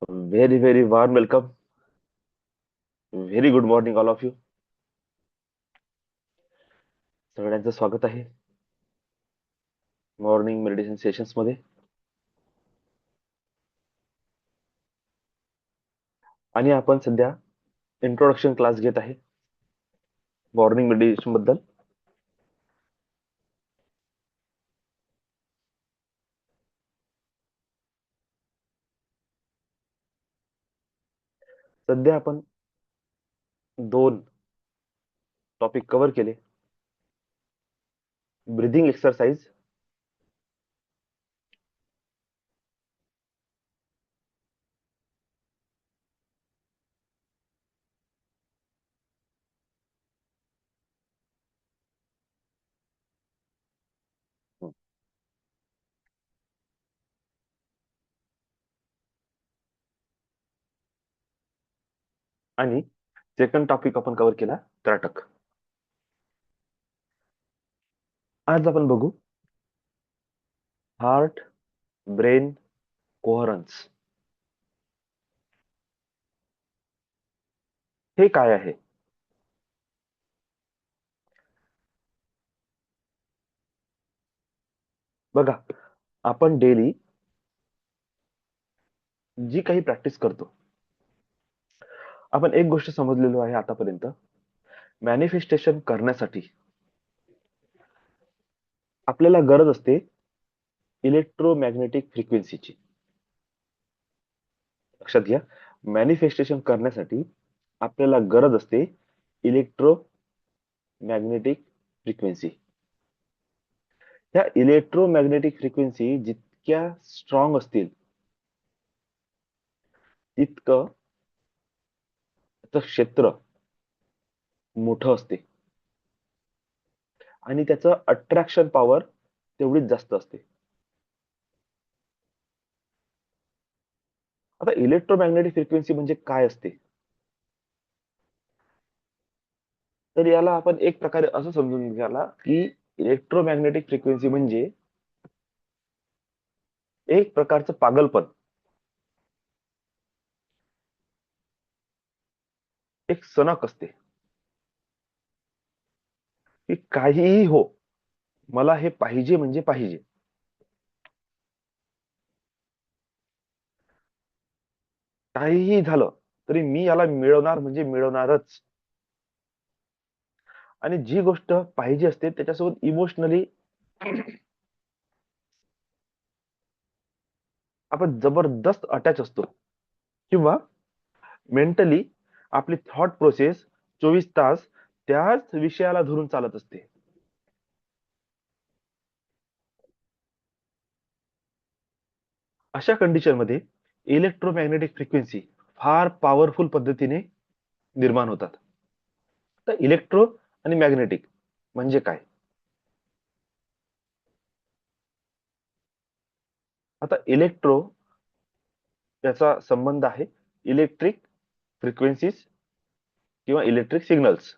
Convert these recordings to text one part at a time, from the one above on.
Very, very warm welcome. Very good morning, all of you. सगळ्यांचं स्वागत आहे morning meditation sessions मध्ये. आणि आपण सध्या इंट्रोडक्शन क्लास घेत आहे मॉर्निंग मेडिटेशन बद्दल. सध्या आपण 2 टॉपिक कव्हर केले. ब्रीदिंग एक्सरसाइज आणि सेकंड टॉपिक आपण कव्हर केला त्राटक. आज आपण बघू हार्ट ब्रेन कोहरन्स. हे काय आहे? बघा, आपण डेली जी काही प्रॅक्टिस करतो, आपण एक गोष्ट समजलेलो आहे आतापर्यंत, मॅनिफेस्टेशन करण्यासाठी आपल्याला गरज असते इलेक्ट्रोमॅग्नेटिक फ्रिक्वेन्सीची. लक्षात घ्या, मॅनिफेस्टेशन करण्यासाठी आपल्याला गरज असते इलेक्ट्रोमॅग्नेटिक फ्रिक्वेन्सी. त्या इलेक्ट्रोमॅग्नेटिक फ्रिक्वेन्सी जितक्या स्ट्रॉंग असतील तितकं त्याचं क्षेत्र मोठं असते आणि त्याचं अट्रॅक्शन पॉवर तेवढीच जास्त असते. आता इलेक्ट्रोमॅग्नेटिक फ्रिक्वेन्सी म्हणजे काय असते? तर याला आपण एक प्रकारे असं समजून घ्यायला की इलेक्ट्रोमॅग्नेटिक फ्रिक्वेन्सी म्हणजे एक प्रकारचं पागलपण, एक सनक असते की काहीही हो, मला हे पाहिजे म्हणजे पाहिजे. काहीही झालं तरी मी याला मिळवणार म्हणजे मिळवणारच. आणि जी गोष्ट पाहिजे असते त्याच्यासोबत इमोशनली आपण जबरदस्त अटॅच असतो किंवा मेंटली आपली थॉट प्रोसेस 24 तास त्याच विषयाला धरून चालत असते. अशा कंडिशन मध्ये इलेक्ट्रोमॅग्नेटिक फ्रिक्वेन्सी फार पॉवरफुल पद्धतीने निर्माण होतात. तर इलेक्ट्रो आणि मॅग्नेटिक म्हणजे काय? आता इलेक्ट्रो याचा संबंध आहे इलेक्ट्रिक फ्रिक्वेन्सीज किंवा इलेक्ट्रिक सिग्नल्स.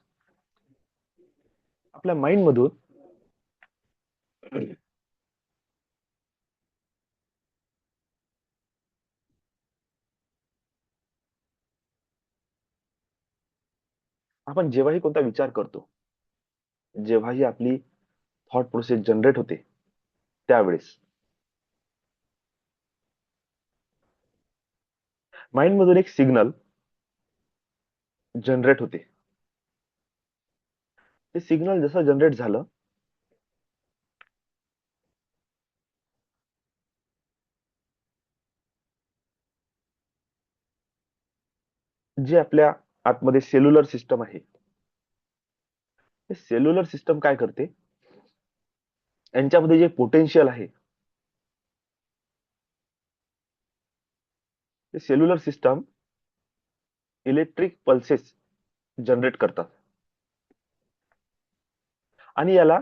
आपल्या माइंड मधून आपण जेव्हाही कोणता विचार करतो, जेव्हाही आपली थॉट प्रोसेस जनरेट होते, त्यावेळेस माइंड मधून एक सिग्नल जनरेट होते. ते सिग्नल जसं जनरेट झालं, जे आपल्या आतमध्ये सेल्युलर सिस्टम आहे, ते सेल्युलर सिस्टम काय करते, यांच्यामध्ये जे पोटेन्शियल आहे ते cellular system electric pulses generate करतात आणि याला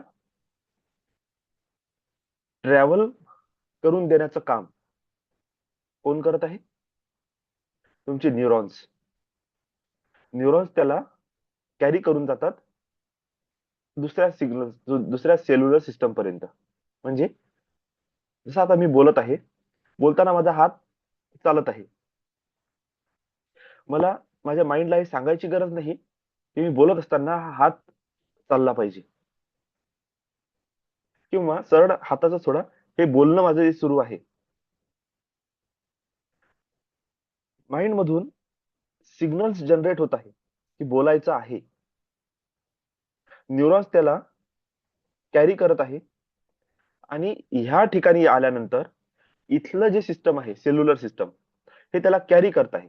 ट्रॅव्हल करून देण्याचं काम कोण करत आहे? तुमचे न्यूरॉन्स. न्यूरॉन्स त्याला कॅरी करून जातात दुसऱ्या सेल्युलर सिस्टम पर्यंत. म्हणजे जसं आता मी बोलत आहे, बोलताना माझा हात चालत आहे, मला माझ्या माइंडला हे सांगायची गरज नाही की मी बोलत असताना हा हात चालला पाहिजे, किंवा सरळ हाताचा सोडा, हे बोलणं माझं जे सुरू आहे, माइंड मधून सिग्नल्स जनरेट होत आहे की बोलायचं आहे. न्यूरॉन्स त्याला कॅरी करत आहे, आणि ह्या ठिकाणी आल्यानंतर इथलं जे सिस्टम आहे, सेल्युलर सिस्टम, हे त्याला कॅरी करत आहे.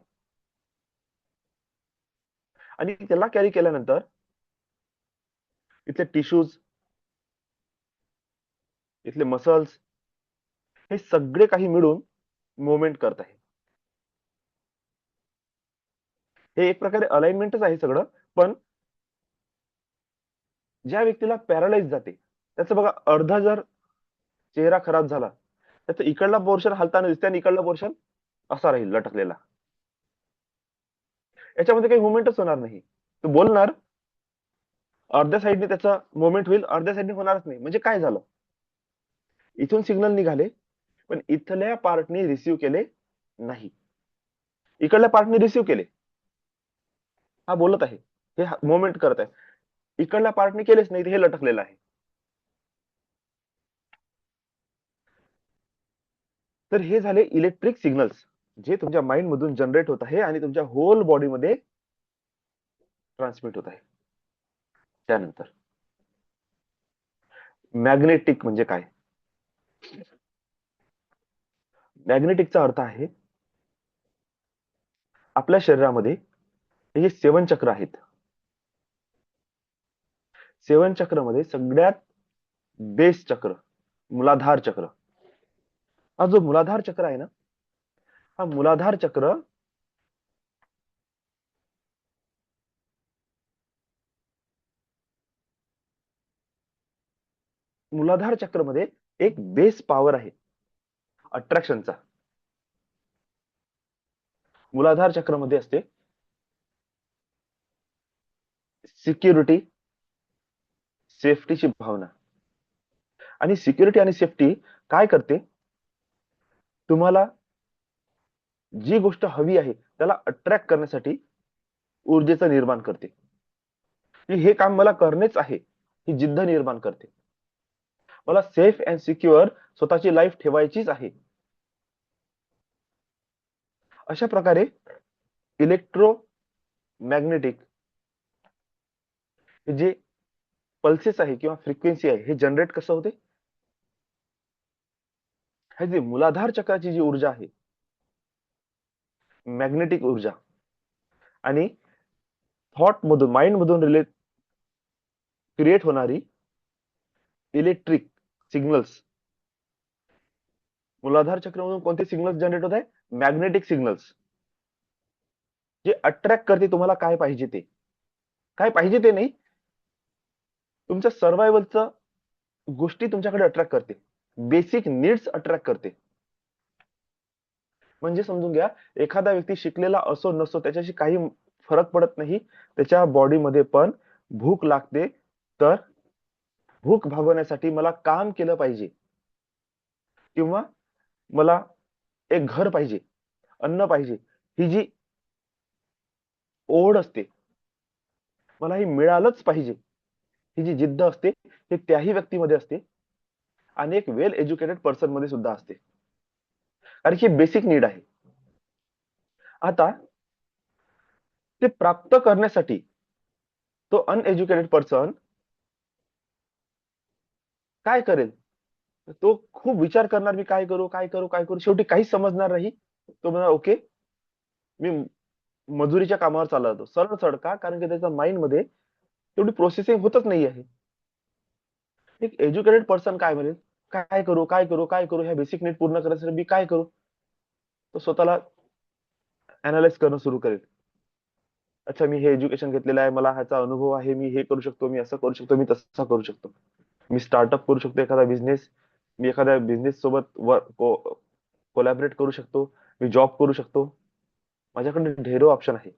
आणि त्याला कॅरी केल्यानंतर इथले टिश्यूज, इथले मसल्स, हे सगळे काही मिळून मुवमेंट करत आहे. हे एक प्रकारे अलाइनमेंटच आहे सगळं. पण ज्या व्यक्तीला पॅरालाइज जाते, त्याचं बघा, अर्धा जर चेहरा खराब झाला, त्याचा इकडला पोर्शन हलताना दिसते आणि इकडला पोर्शन असा राहील लटकलेला. याच्यामध्ये काही मुवमेंटच होणार नाही. तो बोलणार, अर्ध्या साईडने त्याचा मुवमेंट होईल, अर्ध्या साईडने होणारच नाही. म्हणजे काय झालं, इथून सिग्नल निघाले, पण इथल्या पार्टने रिसीव्ह केले नाही. इकडल्या पार्टने रिसीव्ह केले, हा बोलत आहे, हे मुवमेंट करत आहे. इकडल्या पार्टने केलेच नाही, हे लटकलेलं आहे. तर हे झाले इलेक्ट्रिक सिग्नल्स, जे तुमच्या माइंड मधून जनरेट होत आहे आणि तुमच्या होल बॉडीमध्ये ट्रान्समिट होत आहे. त्यानंतर मॅग्नेटिक म्हणजे काय? मॅग्नेटिकचा अर्थ आहे, आपल्या शरीरामध्ये हे जे 7 चक्र आहेत, 7 चक्रमध्ये सगळ्यात बेस चक्र, मूलाधार चक्र, हा जो मूलाधार चक्र आहे ना, हा मूलाधार चक्र मूलाधार चक्रमध्ये एक बेस पॉवर आहे अट्रॅक्शनचा. मूलाधार चक्रमध्ये असते सिक्युरिटी, सेफ्टीची भावना. आणि सिक्युरिटी आणि सेफ्टी काय करते, तुम्हाला जी गोष्ट हवी आहे त्याला अट्रॅक्ट करण्यासाठी ऊर्जेचं निर्माण करते, की हे काम मला करणेच आहे, ही जिद्द निर्माण करते. मला सेफ अँड सिक्युअर स्वतःची लाईफ ठेवायचीच आहे. अशा प्रकारे इलेक्ट्रोमॅग्नेटिक हे जे पल्सेस आहे किंवा फ्रिक्वेन्सी आहे, हे जनरेट कसं होते, हे जे मूलाधार चक्राची जी ऊर्जा आहे, मॅग्नेटिक ऊर्जा, आणि थॉट मधून, माइंड मधून रिलेट क्रिएट होणारी इलेक्ट्रिक सिग्नल्स, मूलाधार चक्रामधून कोणते सिग्नल्स जनरेट होत आहे, मॅग्नेटिक सिग्नल्स, जे अट्रॅक्ट करते तुम्हाला काय पाहिजे ते. काय पाहिजे ते नाही, तुमच्या सर्व्हायव्हलचं गोष्टी तुमच्याकडे अट्रॅक्ट करते, बेसिक नीड्स अट्रॅक्ट करते. म्हणजे समजून घ्या, एखादा व्यक्ती शिकलेला असो नसो, त्याच्याशी काही फरक पडत नाही. त्याच्या बॉडीमध्ये पण भूक लागते, तर भूक भागवण्यासाठी मला काम केलं पाहिजे, किंवा मला एक घर पाहिजे, अन्न पाहिजे, ही जी ओढ असते, मला हे मिळालंच पाहिजे, ही जी जिद्द असते, हे त्याही व्यक्तीमध्ये असते, आणि एक वेल एज्युकेटेड पर्सन मध्ये सुद्धा असते. कारण ही बेसिक नीड आहे. आता ते प्राप्त करण्यासाठी तो अनएज्युकेटेड पर्सन काय करेल, तो खूप विचार करणार, मी काय करू, काय करू, काय करू. शेवटी काहीच समजणार नाही. तो म्हणणार, ओके, मी मजुरीच्या कामावर चालला जातो, सरळ सरळ. का? कारण की त्याच्या माइंड मध्ये तेवढी प्रोसेसिंग होतच नाही आहे. एक एज्युकेटेड पर्सन काय म्हणेल, काय करू, काय करू, काय करू, ह्या बेसिक नीड पूर्ण करण्यासाठी मी काय करू. तो स्वतःला अनालाइज करणं सुरू करेल. अच्छा, मी हे एज्युकेशन घेतलेलं आहे, मला ह्याचा अनुभव आहे, मी हे करू शकतो, मी असं करू शकतो, मी तसं करू शकतो, मी स्टार्टअप करू शकतो एखादा बिझनेस, मी एखाद्या बिझनेस सोबत कोलॅबरेट करू शकतो, मी जॉब करू शकतो. माझ्याकडे ढेरो ऑप्शन आहे.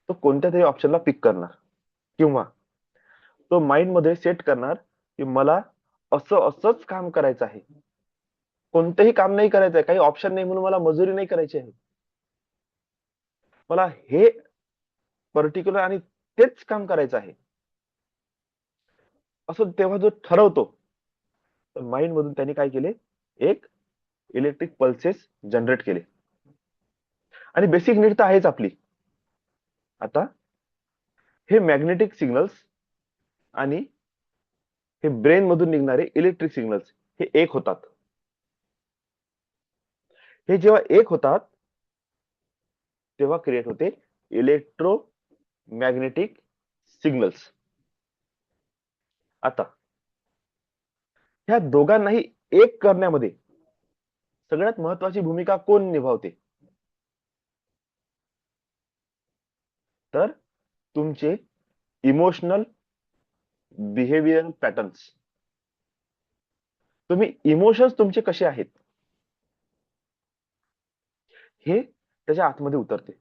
तो कोणत्या तरी ऑप्शनला पिक करणार, किंवा तो माइंड मध्ये सेट करणार की मला असं असंच काम करायचं आहे, कोणतंही काम नाही करायचं आहे, काही ऑप्शन नाही म्हणून मला मजुरी नाही करायची आहे. मला हे पर्टिक्युलर आणि तेच काम करायचं आहे, असं तेव्हा जो ठरवतो, तर माइंड मधून त्यांनी काय केले, एक इलेक्ट्रिक पल्सेस जनरेट केले. आणि बेसिक नीड तर आहेच आपली. आता हे मॅग्नेटिक सिग्नल्स आणि हे ब्रेन मधून निघणारे इलेक्ट्रिक सिग्नल्स हे एक होतात. हे जेव्हा एक होतात, तेव्हा क्रिएट होते इलेक्ट्रोमॅग्नेटिक सिग्नल्स. आता ह्या दोघांनाही एक करण्यामध्ये सगळ्यात महत्वाची भूमिका कोण निभावते, तर तुमचे इमोशनल बिहेवियर पॅटर्न्स. तुम्ही इमोशन्स तुमचे कसे आहेत हे त्याच्या आतमध्ये उतरते.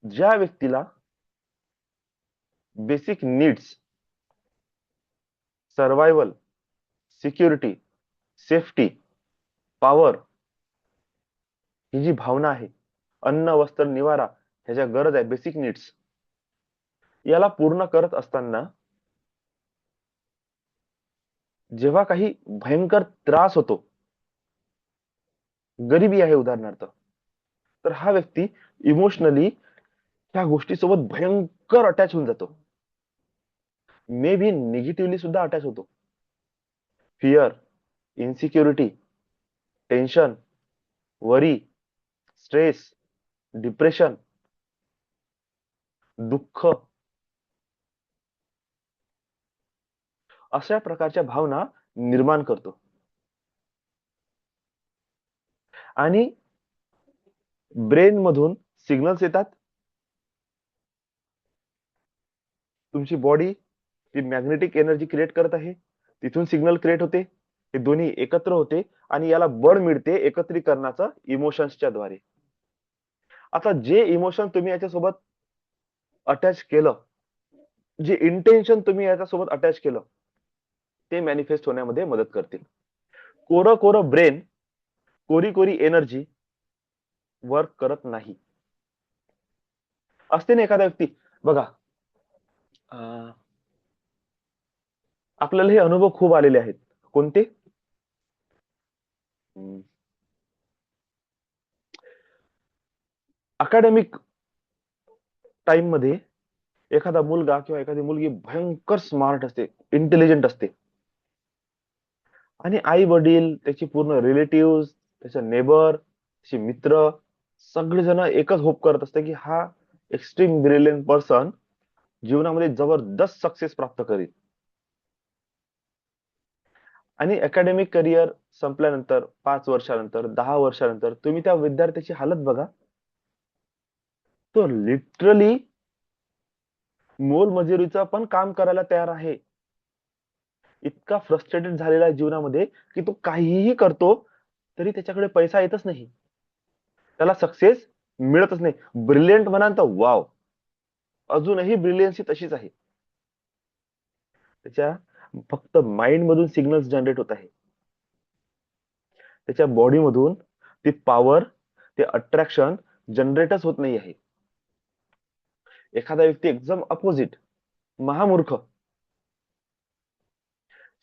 ज्या व्यक्तीला basic needs, survival, security, safety, power ही जी भावना आहे, अन्न वस्त्र निवारा, ह्या ज्या गरज आहे, बेसिक नीड्स, याला पूर्ण करत असताना जेव्हा काही भयंकर त्रास होतो, गरिबी आहे उदाहरणार्थ, तर हा व्यक्ती इमोशनली त्या गोष्टीसोबत भयंकर अटॅच होऊन जातो. मे बी निगेटिव्हली सुद्धा अटॅच होतो. फिअर, इन्सिक्युरिटी, टेन्शन, वरी, स्ट्रेस, डिप्रेशन, दुःख, अशा प्रकारच्या भावना निर्माण करतो. आणि ब्रेन मधून सिग्नल्स येतात. तुमची बॉडी ती मॅग्नेटिक एनर्जी क्रिएट करत आहे, तिथून सिग्नल क्रिएट होते, हे दोन्ही एकत्र होते आणि याला बळ मिळते एकत्रीकरणाचं इमोशन्सच्या द्वारे. आता जे इमोशन तुम्ही याच्यासोबत अटॅच केलं, जे इंटेन्शन तुम्ही याच्यासोबत अटॅच केलं, ते मॅनिफेस्ट होण्यामध्ये मदत करतील. कोरं कोरं ब्रेन, कोरी कोरी एनर्जी वर्क करत नाही. असते ना एखादा व्यक्ती, बघा, आपल्याला हे अनुभव खूप आलेले आहेत. कोणते? अकॅडमिक टाइम मध्ये एखादा मुलगा किंवा एखादी मुलगी भयंकर स्मार्ट असते, इंटेलिजंट असते, आणि आई वडील, त्याची पूर्ण रिलेटिव्ह, त्याचा नेबर, त्याचे मित्र, सगळेजण एकच होप करत असते की हा एक्स्ट्रीम ब्रिलियंट पर्सन जीवनामध्ये जबरदस्त सक्सेस प्राप्त करेल. आणि अकॅडमिक करिअर संपल्यानंतर 5 वर्षानंतर, 10 वर्षानंतर तुम्ही त्या विद्यार्थ्याची हालत बघा. तो लिटरली मोलमजुरीचं पण काम करायला तयार आहे. इतका फ्रस्ट्रेटेड झालेला आहे जीवनामध्ये की तो काहीही करतो तरी त्याच्याकडे पैसा येतच नाही, त्याला सक्सेस मिळतच नाही. ब्रिलियंट म्हणाल तर वाव, अजूनही ब्रिलियन्सी तशीच आहे. त्याच्या फक्त माइंड मधून सिग्नल्स जनरेट होत आहे, त्याच्या बॉडी मधून ती पॉवर, ते अट्रॅक्शन जनरेटच होत नाही आहे. एखादा व्यक्ती एकदम अपोजिट, महामूर्ख,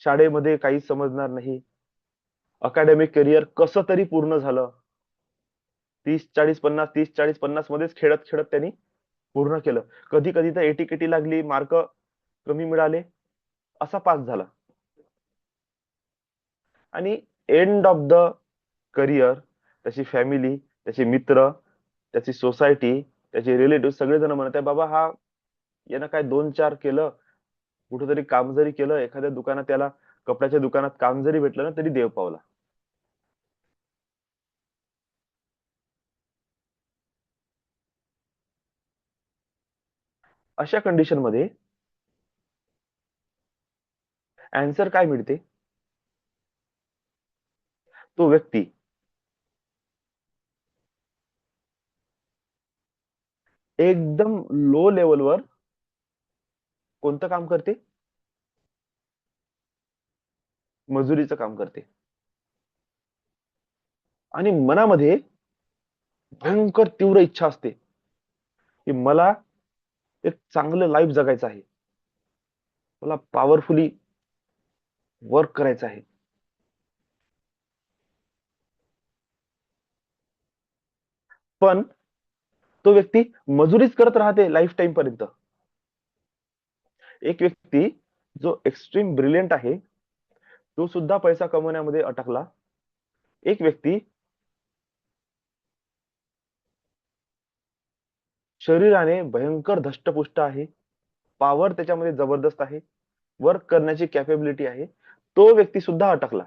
शाळेमध्ये काही समजणार नाही, अकॅडमिक करिअर कसं तरी पूर्ण झालं, 30-40-50, 30-40-50 मध्येच खेळत खेळत त्यांनी पूर्ण केलं. कधी कधी तर एटी केटी लागली, मार्क कमी मिळाले, असा पास झाला. आणि एंड ऑफ द करिअर त्याची फॅमिली, त्याचे मित्र, त्याची सोसायटी, त्याचे रिलेटिव्ह सगळेजण म्हणत आहे, बाबा हा, यानं काय 2-4 केलं, कुठेतरी काम जरी केलं, एखाद्या दुकानात, त्याला कपड्याच्या दुकानात काम जरी भेटलं ना, तरी देव पावला. अशा कंडिशन मध्ये आन्सर काय मिळते? तो व्यक्ती एकदम लो लेवलवर कोणतं काम करते? मजुरीचं काम करते. आणि मनामध्ये भयंकर तीव्र इच्छा असते की मला एक चांगलं लाईफ जगायचं आहे, मला पॉवरफुली वर्क करायचं आहे. पण तो व्यक्ती मजुरीच करत राहते लाईफ टाईम पर्यंत. एक व्यक्ती जो एक्स्ट्रीम ब्रिलियंट आहे, तो सुद्धा पैसा कमवण्यामध्ये अटकला. एक व्यक्ती शरीराने भयंकर धष्टपुष्ट आहे, पॉवर त्याच्यामध्ये जबरदस्त आहे, वर्क करण्याची कॅपेबिलिटी आहे, तो व्यक्ती सुद्धा अटकला.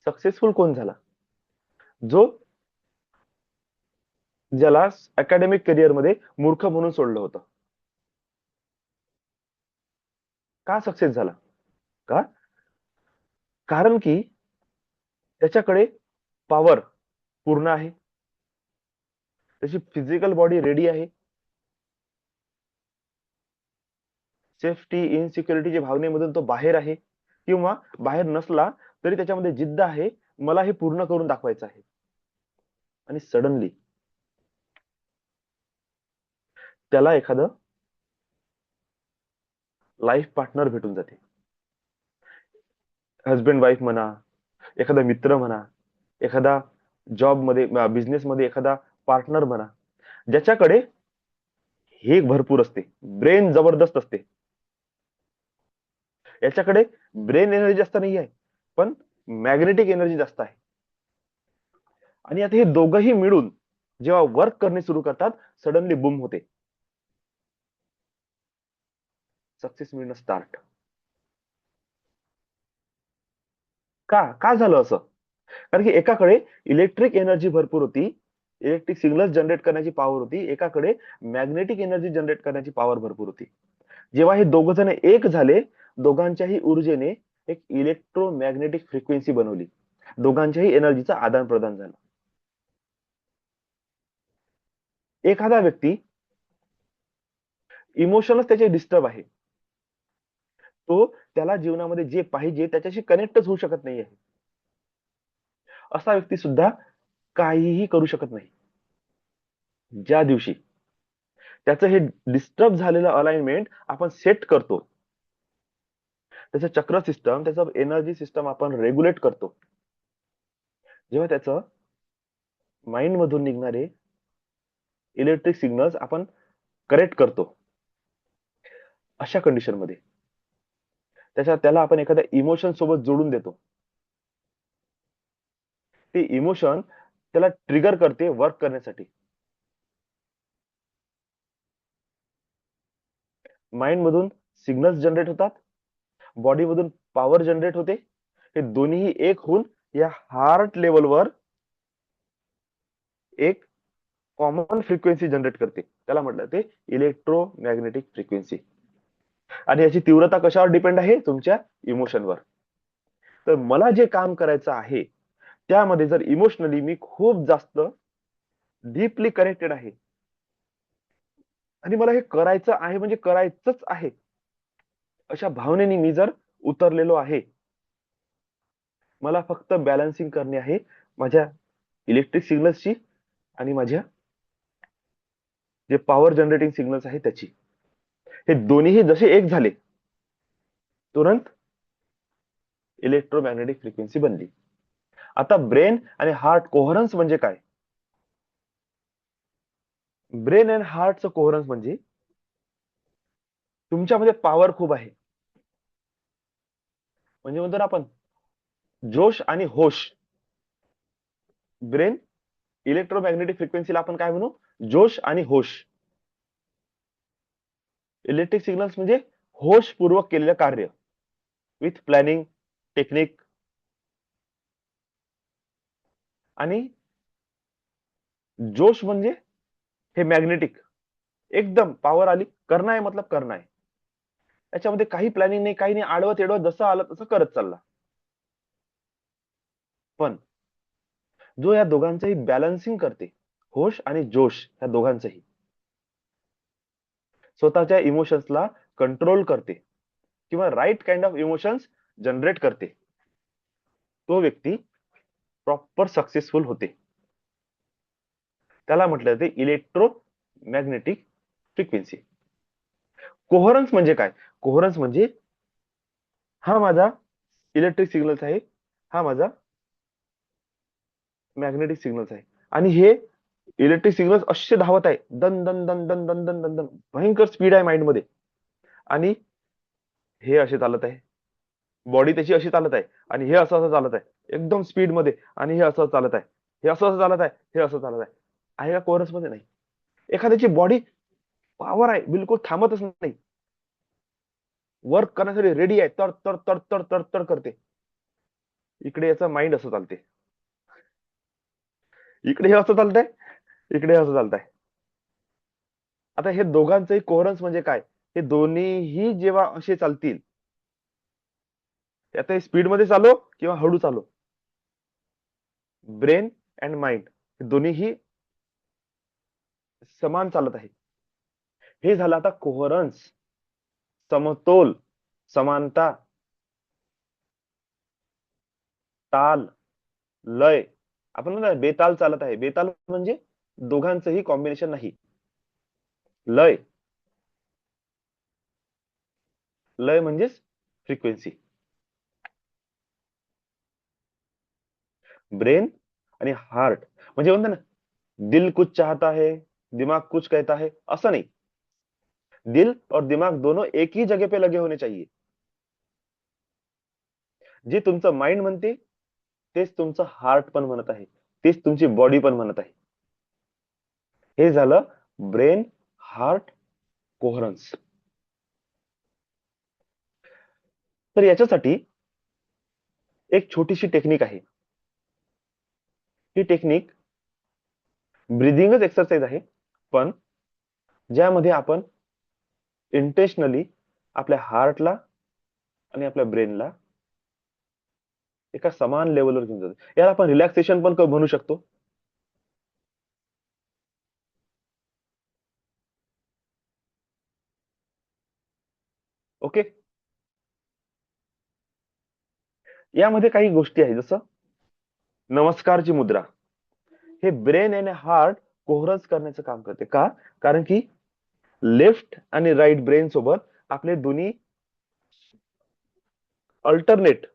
सक्सेसफुल कोण झाला? जो ज्याला अकॅडमिक करिअर मध्ये मूर्ख म्हणून सोडलं होतं. का सक्सेस झाला? का? कारण की त्याच्याकडे पॉवर पूर्ण आहे, त्याची फिजिकल बॉडी रेडी आहे, सेफ्टी इनसिक्युरिटीच्या भावनेमधून तो बाहेर आहे, किंवा बाहेर नसला तरी त्याच्यामध्ये जिद्द आहे, मला हे पूर्ण करून दाखवायचं आहे. आणि सडनली त्याला एखादं लाईफ पार्टनर भेटून जाते. हजबंड वाईफ म्हणा, एखादा मित्र म्हणा, एखादा जॉब मध्ये बिझनेस मध्ये एखादा पार्टनर म्हणा, ज्याच्याकडे हे भरपूर असते, ब्रेन जबरदस्त असते. याच्याकडे ब्रेन एनर्जी जास्त नाही आहे, पण मॅग्नेटिक एनर्जी जास्त आहे. आणि आता हे दोघंही मिळून जेव्हा वर्क करणे सुरू करतात, सडनली बूम होते, सक्सेस मिळणं स्टार्ट. का का झालं असं? कारण की एकाकडे इलेक्ट्रिक एनर्जी भरपूर होती, इलेक्ट्रिक सिग्नल जनरेट करण्याची पॉवर होती, एकाकडे मॅग्नेटिक एनर्जी जनरेट करण्याची पॉवर भरपूर होती. जेव्हा हे दोघ जण एक झाले, दोघांच्याही ऊर्जेने एक इलेक्ट्रोमॅग्नेटिक फ्रिक्वेन्सी बनवली, दोघांच्याही एनर्जीचं आदान प्रदान झालं. एखादा व्यक्ती इमोशनच त्याचे डिस्टर्ब आहे, तो त्याला जीवनामध्ये जे पाहिजे त्याच्याशी कनेक्टच होऊ शकत नाहीये, असा व्यक्ती सुद्धा काहीही करू शकत नाही. ज्या दिवशी त्याचं हे डिस्टर्ब झालेलं अलाइनमेंट आपण सेट करतो, त्याचं चक्र सिस्टम, त्याचं एनर्जी सिस्टम आपण रेग्युलेट करतो, जेव्हा त्याचं माइंड मधून निघणारे इलेक्ट्रिक सिग्नल्स आपण करेक्ट करतो, अशा कंडिशन मध्ये त्याला आपण एखाद्या इमोशन सोबत जोडून देतो. ते इमोशन त्याला ट्रिगर करते वर्क करण्यासाठी. माइंड मधून सिग्नल्स जनरेट होतात, बॉडी मधून पॉवर जनरेट होते, हे दोन्ही एक होऊन या हार्ट लेवलवर एक कॉमन फ्रिक्वेन्सी जनरेट करते, त्याला म्हटलं ते इलेक्ट्रोमॅग्नेटिक फ्रिक्वेन्सी. आणि याची तीव्रता कशावर डिपेंड आहे? तुमच्या इमोशनवर. तर मला जे काम करायचं आहे त्यामध्ये जर इमोशनली मी खूप जास्त डीपली कनेक्टेड आहे आणि मला हे करायचं आहे म्हणजे करायचंच आहे, अशा भावनेने मी जर उतरलेलो आहे, मला फक्त बॅलन्सिंग करणे आहे माझ्या इलेक्ट्रिक सिग्नल्सची आणि माझ्या जे पॉवर जनरेटिंग सिग्नल्स आहे त्याची. हे दोन्हीही जसे एक झाले, तुरंत इलेक्ट्रोमॅग्नेटिक फ्रिक्वेन्सी बनली. आता ब्रेन आणि हार्ट कोहरन्स म्हणजे काय? ब्रेन अँड हार्टचं कोहरन्स म्हणजे तुमच्यामध्ये पॉवर खूप आहे, म्हणजे म्हणतो ना आपण जोश आणि होश. ब्रेन इलेक्ट्रोमॅग्नेटिक फ्रिक्वेन्सीला आपण काय म्हणू? जोश आणि होश. इलेक्ट्रिक सिग्नल्स म्हणजे होशपूर्वक केलेलं कार्य विथ प्लॅनिंग, टेक्निक. आणि जोश म्हणजे हे मॅग्नेटिक, एकदम पॉवर आली, करना आहे मतलब करना आहे. त्याच्यामध्ये काही प्लॅनिंग नाही, काही नाही, आडवं तेडवं जसं आलं तसं करत चालला. पण जो या दोघांचंही बॅलन्सिंग करते, होश आणि जोश या दोघांचंही, स्वतःच्या इमोशन्सला कंट्रोल करते किंवा right kind of emotions generate करते, तो व्यक्ती प्रॉपर सक्सेसफुल होते. त्याला म्हटलं जाते इलेक्ट्रो मॅग्नेटिक फ्रिक्वेन्सी. कोहरन्स म्हणजे काय? कोहरन्स म्हणजे हा माझा इलेक्ट्रिक सिग्नल्स आहे, हा माझा मॅग्नेटिक सिग्नल्स आहे, आणि हे इलेक्ट्रिक सिग्नल्स असे धावत आहे, दन दन दन दन दन दन दन दन, भयंकर स्पीड आहे माइंड मध्ये. आणि हे असे चालत आहे, बॉडी त्याची अशी चालत आहे, आणि हे असं असं चालत आहे एकदम स्पीड मध्ये, आणि हे असं चालत आहे, हे असं असं चालत आहे, हे असं चालत आहे का कोरस मध्ये? नाही. एखाद्याची बॉडी पॉवर आहे, बिलकुल थांबतच नाही, वर्क करण्यासाठी रेडी आहे, तर तर तर तर तर तर करते. इकडे याचा माइंड असं चालते, इकडे हे असं चालतंय, इकडे हे असं चालतंय. आता हे दोघांचंही कोहरन्स म्हणजे काय? हे दोन्हीही जेव्हा असे चालतील, आता स्पीड मध्ये चालो किंवा हळू चालो, ब्रेन अँड माइंड दोन्हीही समान चालत आहे. हे झालं आता कोहरन्स, समतोल, समानता, ताल, लय. आपण म्हणतो बेताल चालत आहे, बेताल म्हणजे दोघांचंही कॉम्बिनेशन नाही. लय, लय म्हणजेच फ्रिक्वेन्सी. ब्रेन आणि हार्ट म्हणजे म्हणतात ना, दिल कुछ चाहता है, दिमाग कुछ कहता है, असं नाही. दिल और दिमाग दोनों एक ही जगह पे लगे होने चाहिए. जे तुमचं माइंड म्हणते तेच तुमचं हार्ट पण म्हणत आहे, तेच तुमची बॉडी पण म्हणत आहे. हे झालं ब्रेन हार्ट कोहरन्स. तर याच्यासाठी एक छोटीशी टेक्निक आहे. ही टेक्निक ब्रिदिंगच एक्सरसाइज आहे, पण ज्यामध्ये आपण इंटेन्शनली आपल्या हार्टला आणि आपल्या ब्रेनला एका समान लेवलवर घेऊन जातो. याला आपण रिलॅक्सेशन पण म्हणू शकतो. ओके. यामध्ये काही गोष्टी आहेत, जसं नमस्कारची मुद्रा. हे ब्रेन आणि हार्ट कोहरन्स करण्याचं काम करते. का? कारण की लेफ्ट आणि राईट ब्रेन सोबत आपले दोन्ही अल्टरनेट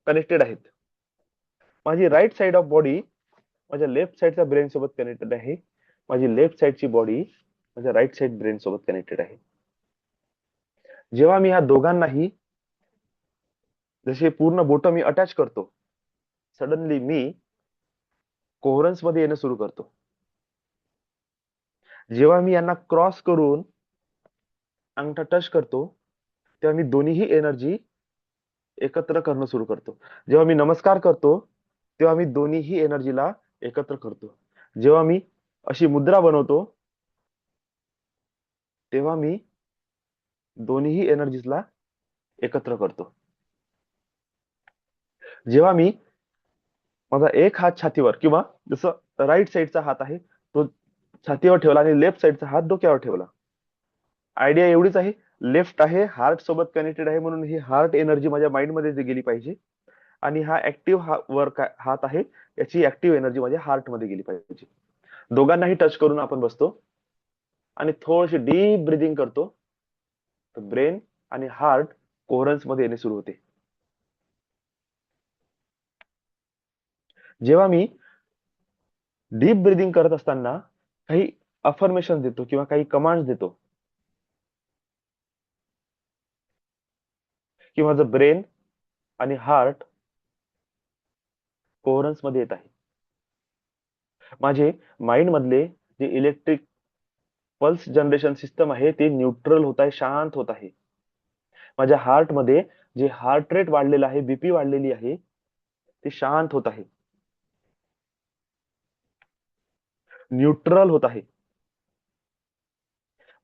कनेक्टेड आहेत. माझी राईट साइड ऑफ बॉडी माझ्या लेफ्ट साइडच्या ब्रेन सोबत कनेक्टेड आहे, माझी लेफ्ट साइडची बॉडी माझ्या राईट साइड ब्रेन सोबत कनेक्टेड आहे. जेव्हा मी ह्या दोघांनाही जसे पूर्ण बोट मी अटॅच करतो, सडनली मी कोहरन्स मध्ये येणं सुरू करतो. जेव्हा मी यांना क्रॉस करून अंगठा टच करतो, तेव्हा मी दोन्हीही एनर्जी एकत्र करणं सुरू करतो. जेव्हा मी नमस्कार करतो, तेव्हा मी दोन्हीही एनर्जीला एकत्र करतो. जेव्हा मी अशी मुद्रा बनवतो, तेव्हा मी दोन्हीही एनर्जीजला एकत्र करतो. जेव्हा मी माझा एक हात छातीवर, किंवा जसं राईट साइडचा हात आहे तो छातीवर ठेवला आणि लेफ्ट साइडचा हात डोक्यावर ठेवला, आयडिया एवढीच आहे. लेफ्ट आहे, हार्ट सोबत कनेक्टेड आहे, म्हणून ही हार्ट एनर्जी माझ्या माइंड मध्ये गेली पाहिजे, आणि हा ऍक्टिव्ह वर्क हात आहे, याची ऍक्टिव्ह एनर्जी माझ्या हार्ट मध्ये गेली पाहिजे. दोघांनाही टच करून आपण बसतो आणि थोडीशी डीप ब्रिदिंग करतो. ब्रेन आणि हार्ट कोहरन्स मध्ये येणे सुरू होते. जेव्हा मी डीप ब्रिदिंग करत असताना काही अफर्मेशन देतो किंवा काही कमांड देतो, की माझं ब्रेन आणि हार्ट कोहरन्स मध्ये येत आहे. माझे माइंड मधले जे इलेक्ट्रिक पल्स जनरेशन सिस्टम आहे ते न्यूट्रल होत आहे, शांत होत आहे. माझ्या हार्ट मध्ये जे हार्ट रेट वाढलेलं आहे, बीपी वाढलेली आहे, ते शांत होत आहे, न्यूट्रल होत आहे.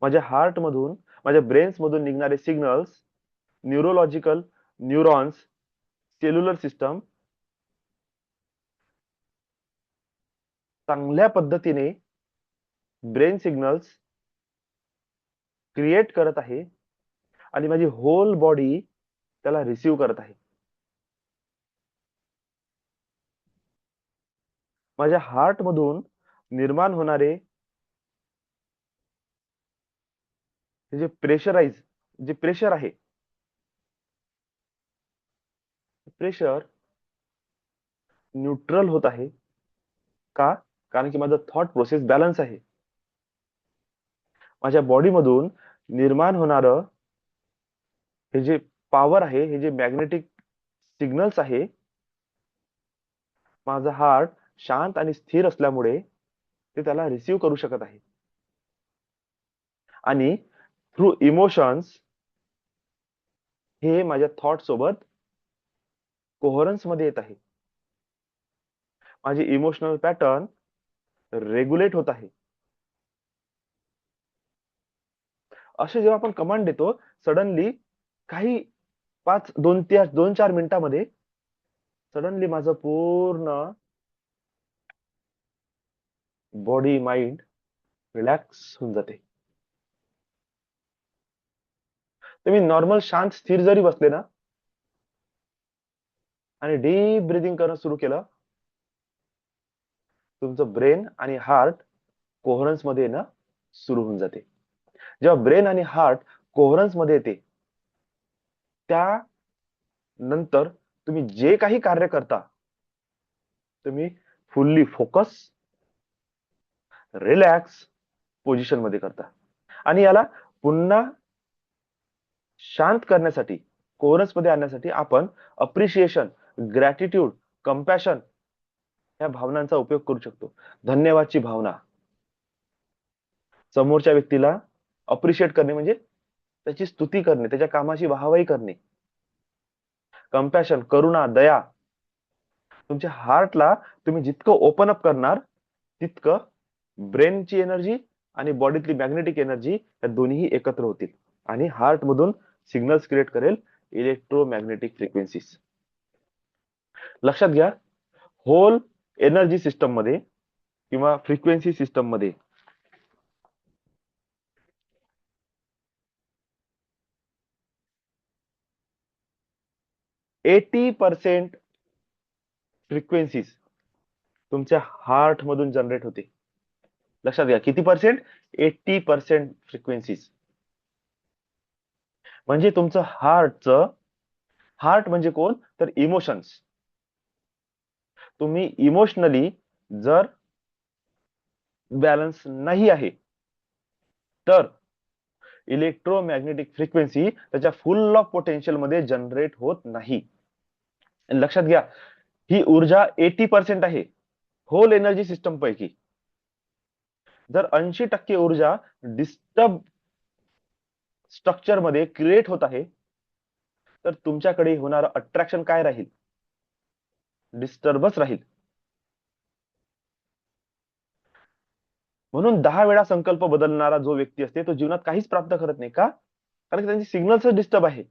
माझ्या हार्ट मधून माझ्या ब्रेन्स मधून निघणारे signals, neurological, neurons, cellular system चांगल्या पद्धतीने ब्रेन सिग्नल्स क्रिएट करत आहे, आणि माझी होल बॉडी त्याला रिसीव्ह करत आहे. माझ्या हार्ट मधून निर्माण होणारे हे जे प्रेशराईज, जे प्रेशर आहे, प्रेशर न्यूट्रल होत आहे. का? कारण की माझं थॉट प्रोसेस बॅलन्स आहे. माझ्या बॉडीमधून निर्माण होणारं हे जे पॉवर आहे, हे जे मॅग्नेटिक सिग्नल्स आहे, माझं हार्ट शांत आणि स्थिर असल्यामुळे ते त्याला रिसीव्ह करू शकत आहे. आणि थ्रू इमोशन्स हे माझ्या थॉट सोबत कोहरन्स मध्ये येत आहे. माझे इमोशनल पॅटर्न रेग्युलेट होत आहे. असे जेव्हा आपण कमांड देतो, सडनली काही 2-4 मिनिटामध्ये सडनली माझं पूर्ण बॉडी माइंड रिलॅक्स होऊन जाते. तुम्ही नॉर्मल शांत स्थिर जरी बसले ना आणि डीप ब्रिदिंग करणं सुरू केलं, तुमचं ब्रेन आणि हार्ट कोहरन्स मध्ये येणं सुरू होऊन जाते. जेव्हा ब्रेन आणि हार्ट कोहरन्स मध्ये येते, त्यानंतर तुम्ही जे काही कार्य करता, तुम्ही फुल्ली फोकस, रिलॅक्स पोझिशन मध्ये करता. आणि याला पुन्हा शांत करण्यासाठी, कोरस मध्ये आणण्यासाठी आपण अप्रिशिएशन, ग्रॅटिट्यूड, कंपॅशन या भावनांचा उपयोग करू शकतो. धन्यवादची भावना, समोरच्या व्यक्तीला अप्रिशिएट करणे म्हणजे त्याची स्तुती करणे, त्याच्या कामाची वाहवाही करणे. कंपॅशन, करुणा, दया. तुमच्या हार्टला तुम्ही जितकं ओपन अप करणार, तितकं ब्रेनची एनर्जी आणि बॉडीतली मॅग्नेटिक एनर्जी या दोन्ही एकत्र होतील आणि हार्ट मधून सिग्नल्स क्रिएट करेल इलेक्ट्रोमॅग्नेटिक फ्रिक्वेन्सीज. लक्षात घ्या, होल एनर्जी सिस्टम मध्ये किंवा फ्रिक्वेन्सी सिस्टम मध्ये 80% फ्रिक्वेन्सीज तुमच्या हार्ट मधून जनरेट होते. लक्षात घ्या, किती पर्सेंट? 80% फ्रिक्वेन्सीज. म्हणजे तुमचं हार्ट म्हणजे कोण? तर इमोशन्स. तुम्ही इमोशनली जर बॅलन्स नाही आहे, तर इलेक्ट्रोमॅग्नेटिक फ्रिक्वेन्सी त्याच्या फुल ऑफ पोटेन्शियल मध्ये जनरेट होत नाही. लक्षात घ्या, ही ऊर्जा 80% आहे होल एनर्जी सिस्टम पैकी. जर 80% ऊर्जा डिस्टर्ब स्ट्रक्चर मध्ये क्रिएट होत आहे, तर तुमच्याकडे होणारं अट्रॅक्शन काय राहील? डिस्टर्बच राहील. म्हणून 10 वेळा संकल्प बदलणारा जो व्यक्ती असते, तो जीवनात काहीच प्राप्त करत नाही. का? कारण त्यांची सिग्नल्स डिस्टर्ब आहे.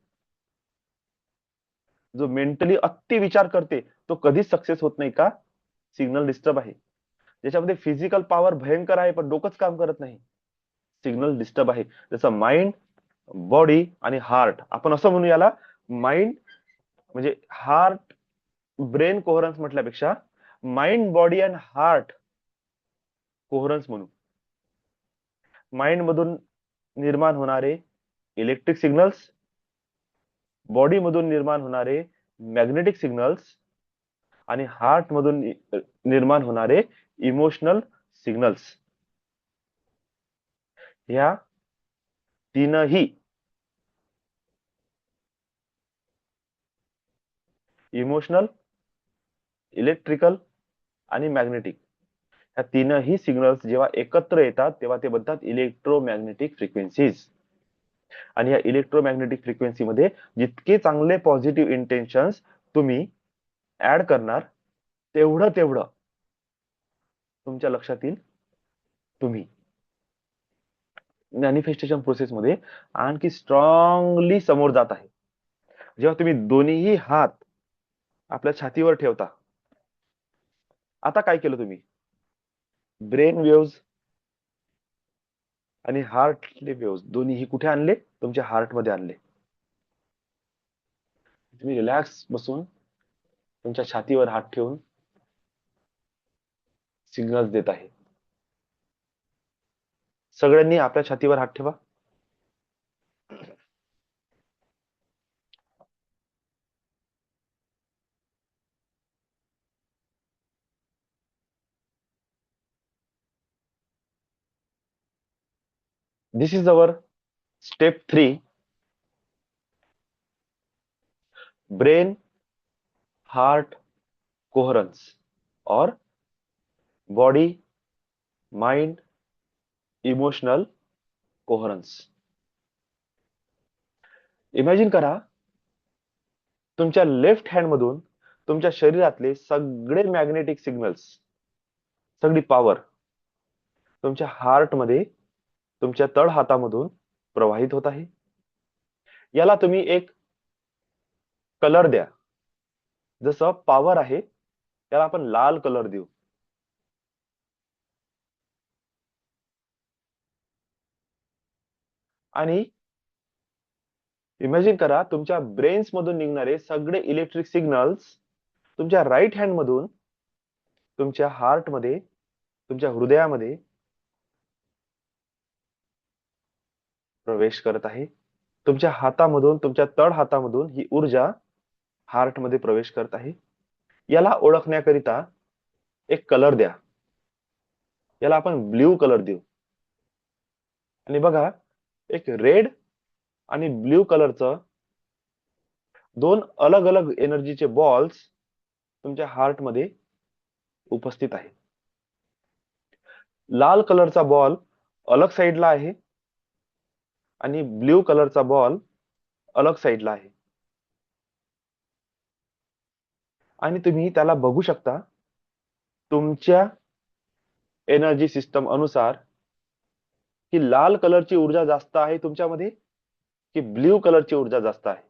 जो मेंटली अति विचार करते, तो कधीच सक्सेस होत नाही. का? सिग्नल डिस्टर्ब आहे. ज्याच्यामध्ये फिजिकल पॉवर भयंकर आहे, पण डोकंच काम करत नाही, सिग्नल डिस्टर्ब आहे. जसं माइंड, बॉडी आणि हार्ट. आपण असं म्हणू याला, माइंड म्हणजे हार्ट ब्रेन कोहरन्स म्हटल्यापेक्षा माइंड, बॉडी अँड हार्ट कोहरन्स म्हणू. माइंड मधून निर्माण होणारे इलेक्ट्रिक सिग्नल्स, बॉडी मधून निर्माण होणारे मॅग्नेटिक सिग्नल्स आणि हार्ट मधून निर्माण होणारे इमोशनल सिग्नल्स, ह्या तीनही इमोशनल, इलेक्ट्रिकल आणि मॅग्नेटिक, ह्या तीनही सिग्नल्स जेव्हा एकत्र येतात, तेव्हा ते बनतात इलेक्ट्रोमॅग्नेटिक फ्रिक्वेन्सीज. आणि या इलेक्ट्रोमॅग्नेटिक फ्रिक्वेन्सी मध्ये जितके चांगले पॉझिटिव्ह इंटेन्शन्स तुम्ही ऍड करणार, तेवढं तेवढं तुमच्या लक्षात येईल, तुम्ही मॅनिफेस्टेशन प्रोसेस मध्ये आणखी स्ट्रॉंगली समोर जात आहे. जेव्हा तुम्ही दोन्ही हात आपल्या छातीवर ठेवता, आता काय केलं तुम्ही? ब्रेन वेव्स आणि हार्टले वेव्स दोन्ही कुठे आणले? तुमच्या हार्ट मध्ये आणले. तुम्ही रिलॅक्स बसून तुमच्या छातीवर हात ठेवून सिग्नल्स देत आहे. सगळ्यांनी आपल्या छातीवर हात ठेवा. This is our step 3, brain heart coherence, or body mind emotional coherence. Imagine करा, तुमच्या लेफ्ट हँड मधून तुमच्या शरीरातले सगळे मॅग्नेटिक सिग्नल्स, सगळी पॉवर तुमच्या हार्ट मध्ये, तुमच्या तळ हातामधून प्रवाहित होत आहे. याला तुम्ही एक कलर द्या. जसं पॉवर आहे त्याला आपण लाल कलर देऊ. आणि इमॅजिन करा, तुमच्या ब्रेन्स मधून निघणारे सगळे इलेक्ट्रिक सिग्नल्स तुमच्या राईट हँड मधून तुमच्या हार्ट मध्ये, तुमच्या हृदयामध्ये प्रवेश करत आहे. तुमच्या हातामधून, तुमच्या तळ हातामधून ही ऊर्जा हार्ट मध्ये प्रवेश करत आहे. याला ओळखण्याकरिता एक कलर द्या. याला आपण ब्ल्यू कलर देऊ. आणि बघा, एक रेड आणि ब्ल्यू कलरचं दोन अलग अलग एनर्जीचे बॉल्स तुमच्या हार्ट मध्ये उपस्थित आहे. लाल कलरचा बॉल अलग साईडला आहे आणि ब्ल्यू कलरचा बॉल अलग साईडला आहे. आणि तुम्ही त्याला बघू शकता. तुमच्या एनर्जी सिस्टम अनुसार की लाल कलरची ऊर्जा जास्त आहे तुमच्यामध्ये, की ब्ल्यू कलरची ऊर्जा जास्त आहे.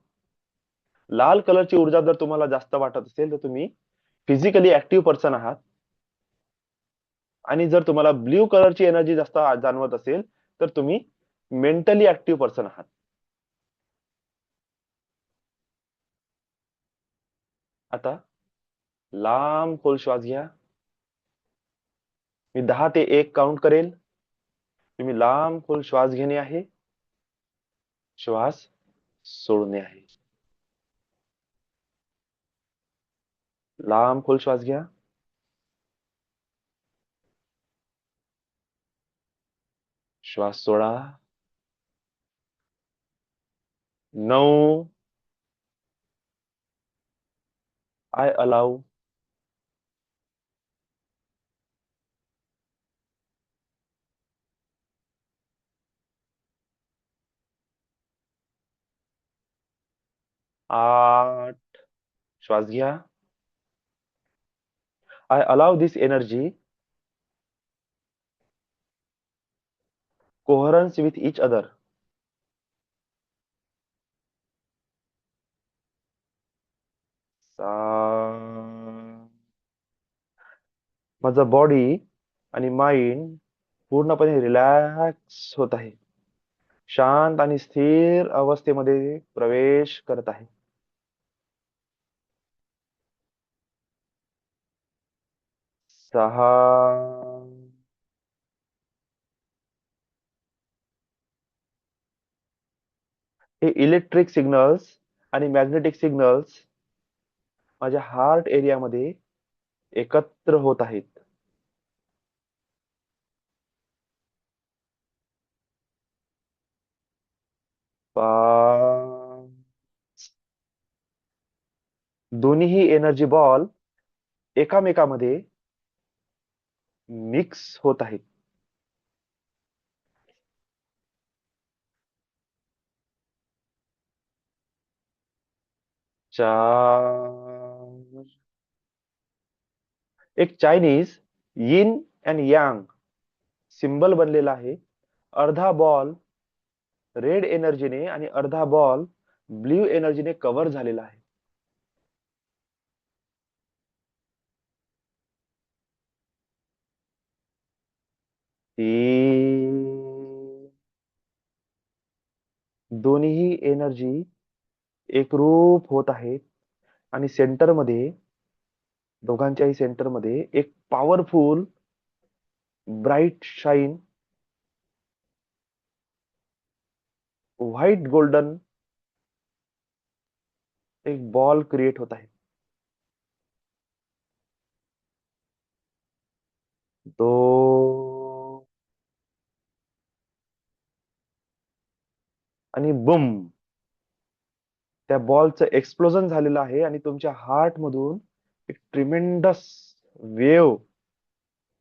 लाल कलरची ऊर्जा जर तुम्हाला जास्त वाटत असेल तर तुम्ही फिजिकली ऍक्टिव्ह पर्सन आहात. आणि जर तुम्हाला ब्ल्यू कलरची एनर्जी जास्त जाणवत असेल तर तुम्ही मेंटली ऍक्टिव्ह पर्सन आहात. आता लांब खोल श्वास घ्या. मी 10 ते 1 काउंट करेल. तुम्ही लांब खोल श्वास घेणे आहे, श्वास सोडणे आहे. लांब खोल श्वास घ्या, श्वास सोडा. 9. I allow. 8. श्वास घ्या. I allow this energy coherence with each other. 7. माझा बॉडी आणि माइंड पूर्णपणे रिलॅक्स होत आहे, शांत आणि स्थिर अवस्थेमध्ये प्रवेश करत आहे. 6. हे इलेक्ट्रिक सिग्नल्स आणि मॅग्नेटिक सिग्नल्स माझ्या हार्ट एरियामध्ये एकत्र होत आहेत. 5. दोन्हीही एनर्जी बॉल एकामेकामध्ये मिक्स होत आहेत. 4. एक Chinese yin and yang symbol बनलेला आहे. अर्धा बॉल रेड एनर्जीने आणि अर्धा बॉल ब्ल्यू एनर्जीने कव्हर झालेला आहे. ती दोन्ही एनर्जी एकरूप होत आहेत आणि सेंटरमध्ये, दोघांच्याही सेंटरमध्ये एक powerful bright shine white golden एक बॉल क्रिएट होत आहे. 2. आणि बुम, त्या बॉलचं एक्सप्लोजन झालेलं आहे आणि तुमच्या हार्ट मधून एक ट्रिमेंडस वेव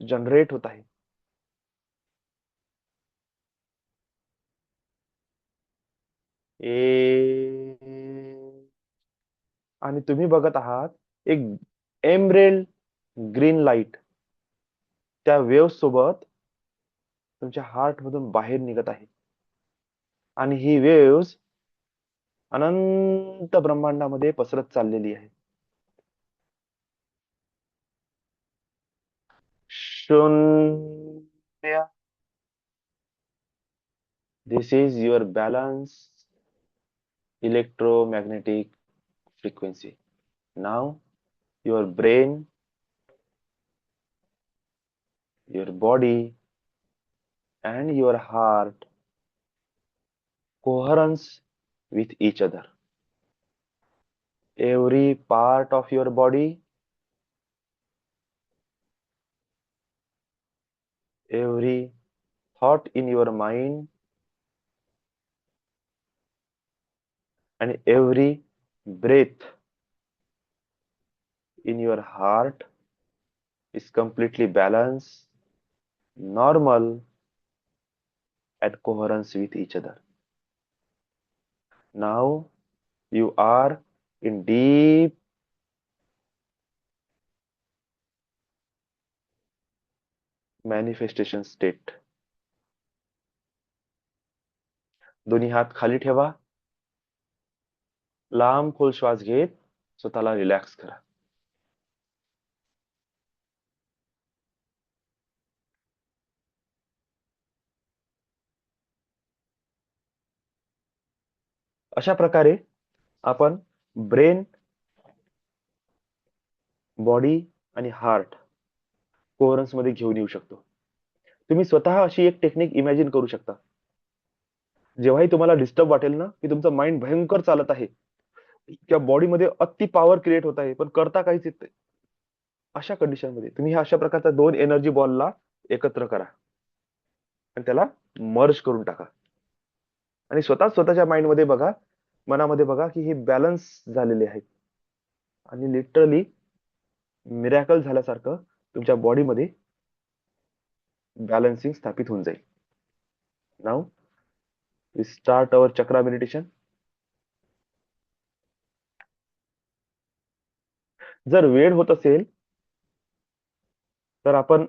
जनरेट होत आहे. आणि तुम्ही बघत आहात एक एमरेल्ड ग्रीन लाईट त्या वेव्ह सोबत तुमच्या हार्ट मधून बाहेर निघत आहे. आणि ही वेव्स अनंत ब्रह्मांडामध्ये पसरत चाललेली आहे. शून्य. This is your balance electromagnetic frequency. Now your brain, your body and your heart coherence with each other. Every part of your body, every thought in your mind and every breath in your heart is completely balanced, normal and coherence with each other. Now you are in deep manifestation state. दोन्ही हात खाली ठेवा. लांब खोल श्वास घेत स्वतःला relax करा. अशा प्रकारे आपण ब्रेन, बॉडी आणि हार्ट कोहरन्स मध्ये घेऊन येऊ शकतो. तुम्ही स्वतः अशी एक टेक्निक इमॅजिन करू शकता. जेव्हाही तुम्हाला डिस्टर्ब वाटेल ना, की तुमचं माइंड भयंकर चालत आहे किंवा बॉडीमध्ये अति पॉवर क्रिएट होत आहे पण करता काहीच येत नाही, अशा कंडिशन मध्ये तुम्ही अशा प्रकारच्या दोन एनर्जी बॉलला एकत्र करा आणि त्याला मर्ज करून टाका आणि स्वतःच्या माइंड मध्ये बघा, मनामध्ये बघा की हे बॅलन्स झालेले आहेत आणि लिटरली मिरॅकल झाल्यासारखं तुमच्या बॉडीमध्ये बॅलन्सिंग स्थापित होऊन जाईल. Now we start our chakra meditation. जर वेळ होत असेल तर आपण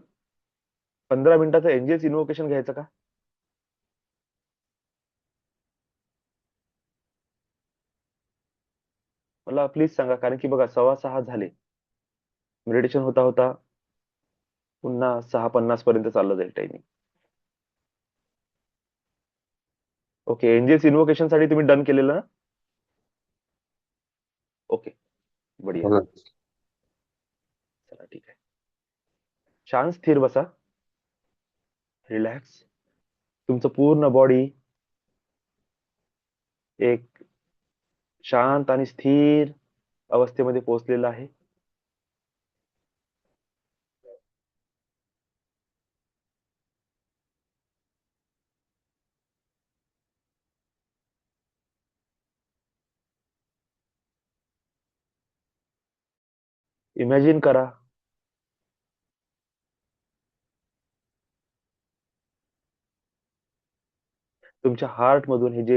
15 मिनिटाचं एंजेल्स इन्व्होकेशन घ्यायचं का? मला प्लीज सांगा, कारण की बघा 6:15 झाले. मेडिटेशन होता होता पुन्हा 6:50 पर्यंत चाललं जाईल टायमिंग. ओके, एंजेल्स इन्व्होकेशन साठी तुम्ही डन केलेलं ना? ओके, बढिया. बघा. चला ठीक आहे. शांत स्थिर बसा, रिलॅक्स. तुमचं पूर्ण बॉडी एक शांत आणि स्थिर अवस्थेमध्ये पोहोचलेलं आहे. इमॅजिन करा तुमच्या हार्ट मधून हे जे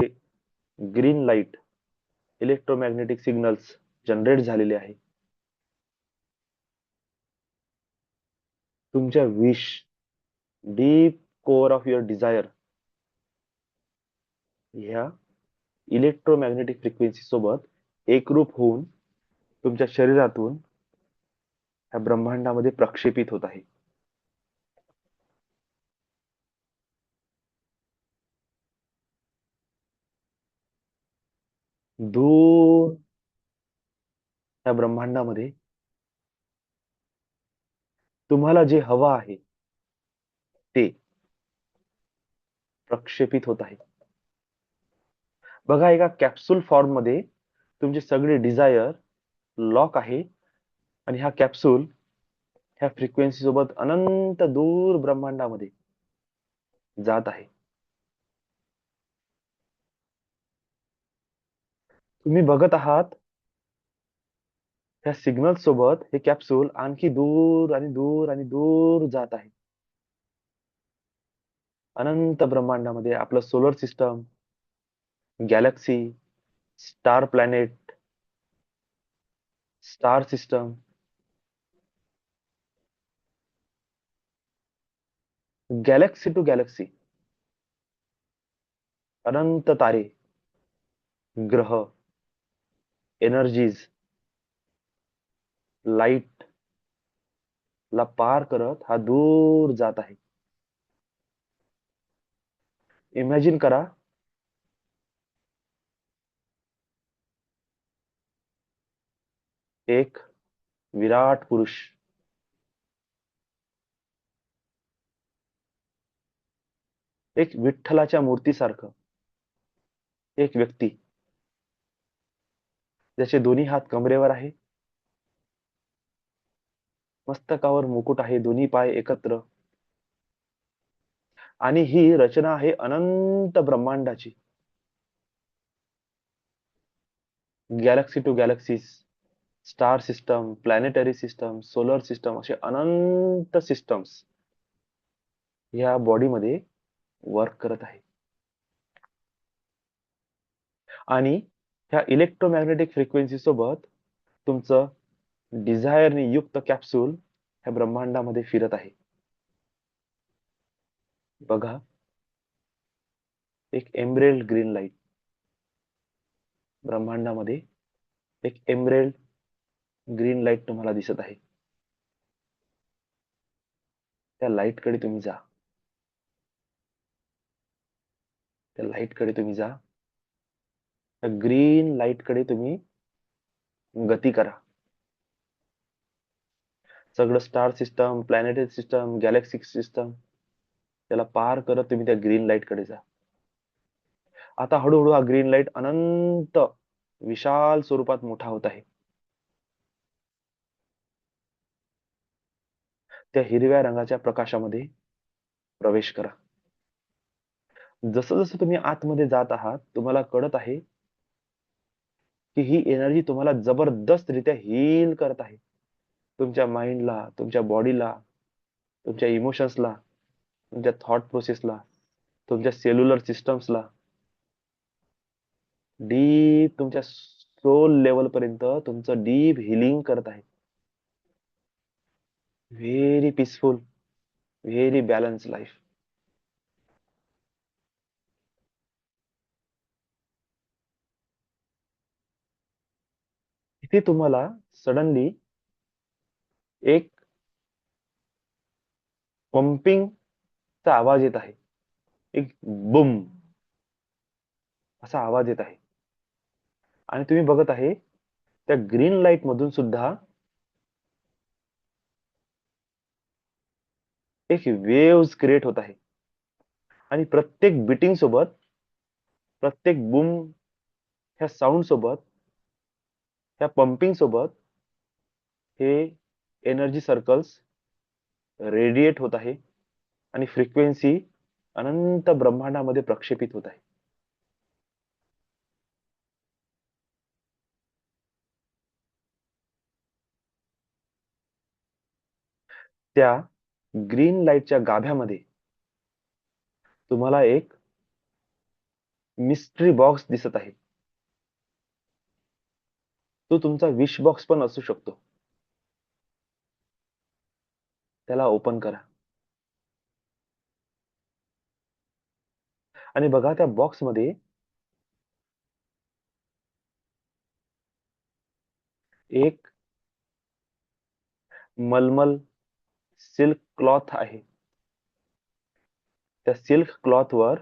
green light electromagnetic signals generate झालेले आहे, तुमच्या wish, deep core of your desire ह्या इलेक्ट्रोमॅग्नेटिक फ्रिक्वेन्सी सोबत एकरूप होऊन तुमच्या शरीरातून ह्या ब्रह्मांडामध्ये प्रक्षेपित होत आहे. दूर त्या ब्रह्मांडामध्ये तुम्हाला जे हवं आहे ते प्रक्षेपित होत आहे. बघा, एका कॅप्सूल फॉर्म मध्ये तुमचे सगळे डिझायर लॉक आहे आणि हा कॅप्सूल ह्या फ्रिक्वेन्सी सोबत अनंत दूर ब्रह्मांडामध्ये जात आहे. तुम्ही बघत आहात ह्या सिग्नल सोबत हे कॅप्सूल आणखी दूर आणि दूर आणि दूर जात आहे. अनंत ब्रह्मांडामध्ये आपलं solar system, galaxy, star planet, star system, galaxy to galaxy, अनंत तारे, ग्रह, एनर्जीज, लाईट ला पार करत हा दूर जात आहे. इमॅजिन करा, एक विराट पुरुष, एक विठ्ठलाच्या मूर्तीसारखं एक व्यक्ती, ज्याचे दोन्ही हात कमरेवर आहे, मस्तकावर मुकुट आहे, दोन्ही पाय एकत्र, आणि ही रचना आहे अनंत ब्रह्मांडाची. Galaxy to galaxies, star system, planetary system, solar system, असे अनंत सिस्टम्स या बॉडीमध्ये वर्क करत आहे. आणि ह्या इलेक्ट्रोमॅग्नेटिक फ्रिक्वेन्सी सोबत तुमचं डिझायरने युक्त कॅप्सूल ह्या ब्रह्मांडामध्ये फिरत आहे. बघा, एक एमरेल्ड ग्रीन लाईट ब्रह्मांडामध्ये, एक एमरेल्ड ग्रीन लाईट तुम्हाला दिसत आहे. त्या लाईट कडे तुम्ही जा, त्या लाईट कडे तुम्ही जा, त्या ग्रीन लाईट कडे तुम्ही गती करा. सगळं star system, planetary system, Galaxy system त्याला पार करत तुम्ही त्या ग्रीन लाईट कडे जा. आता हळूहळू हा ग्रीन लाईट अनंत विशाल स्वरूपात मोठा होत आहे. त्या हिरव्या रंगाच्या प्रकाशामध्ये प्रवेश करा. जसं जसं तुम्ही आतमध्ये जात आहात, तुम्हाला कळत आहे की ही एनर्जी तुम्हाला जबरदस्त रित्या हील करत आहे. तुमच्या माइंडला, तुमच्या बॉडीला, तुमच्या इमोशन्सला, तुमच्या थॉट प्रोसेसला, तुमच्या सेल्युलर सिस्टम्सला, डीप तुमच्या सोल लेवल पर्यंत तुमचं डीप हिलिंग करत आहे. Very peaceful, very balance life. इथे तुम्हाला सडनली एक पंपिंगचा आवाज येत आहे. एक बुम असा आवाज येत आहे. आणि तुम्ही बघत आहे त्या ग्रीन लाईट मधून सुद्धा एक वेव्स क्रिएट होत आहे. आणि प्रत्येक बिटिंग सोबत, प्रत्येक बूम ह्या साऊंड सोबत, ह्या पंपिंग सोबत हे एनर्जी सर्कल्स रेडिएट होत आहे आणि फ्रिक्वेन्सी अनंत ब्रह्मांडामध्ये प्रक्षेपित होत आहे. त्या ग्रीन लाईटच्या गाभ्यामध्ये तुम्हाला एक मिस्ट्री बॉक्स दिसत आहे. तो तुमचा विश बॉक्स पण असू शकतो. त्याला ओपन करा आणि बघा त्या बॉक्स मध्ये एक मलमल सिल्क क्लॉथ आहे. त्या सिल्क क्लॉथ वर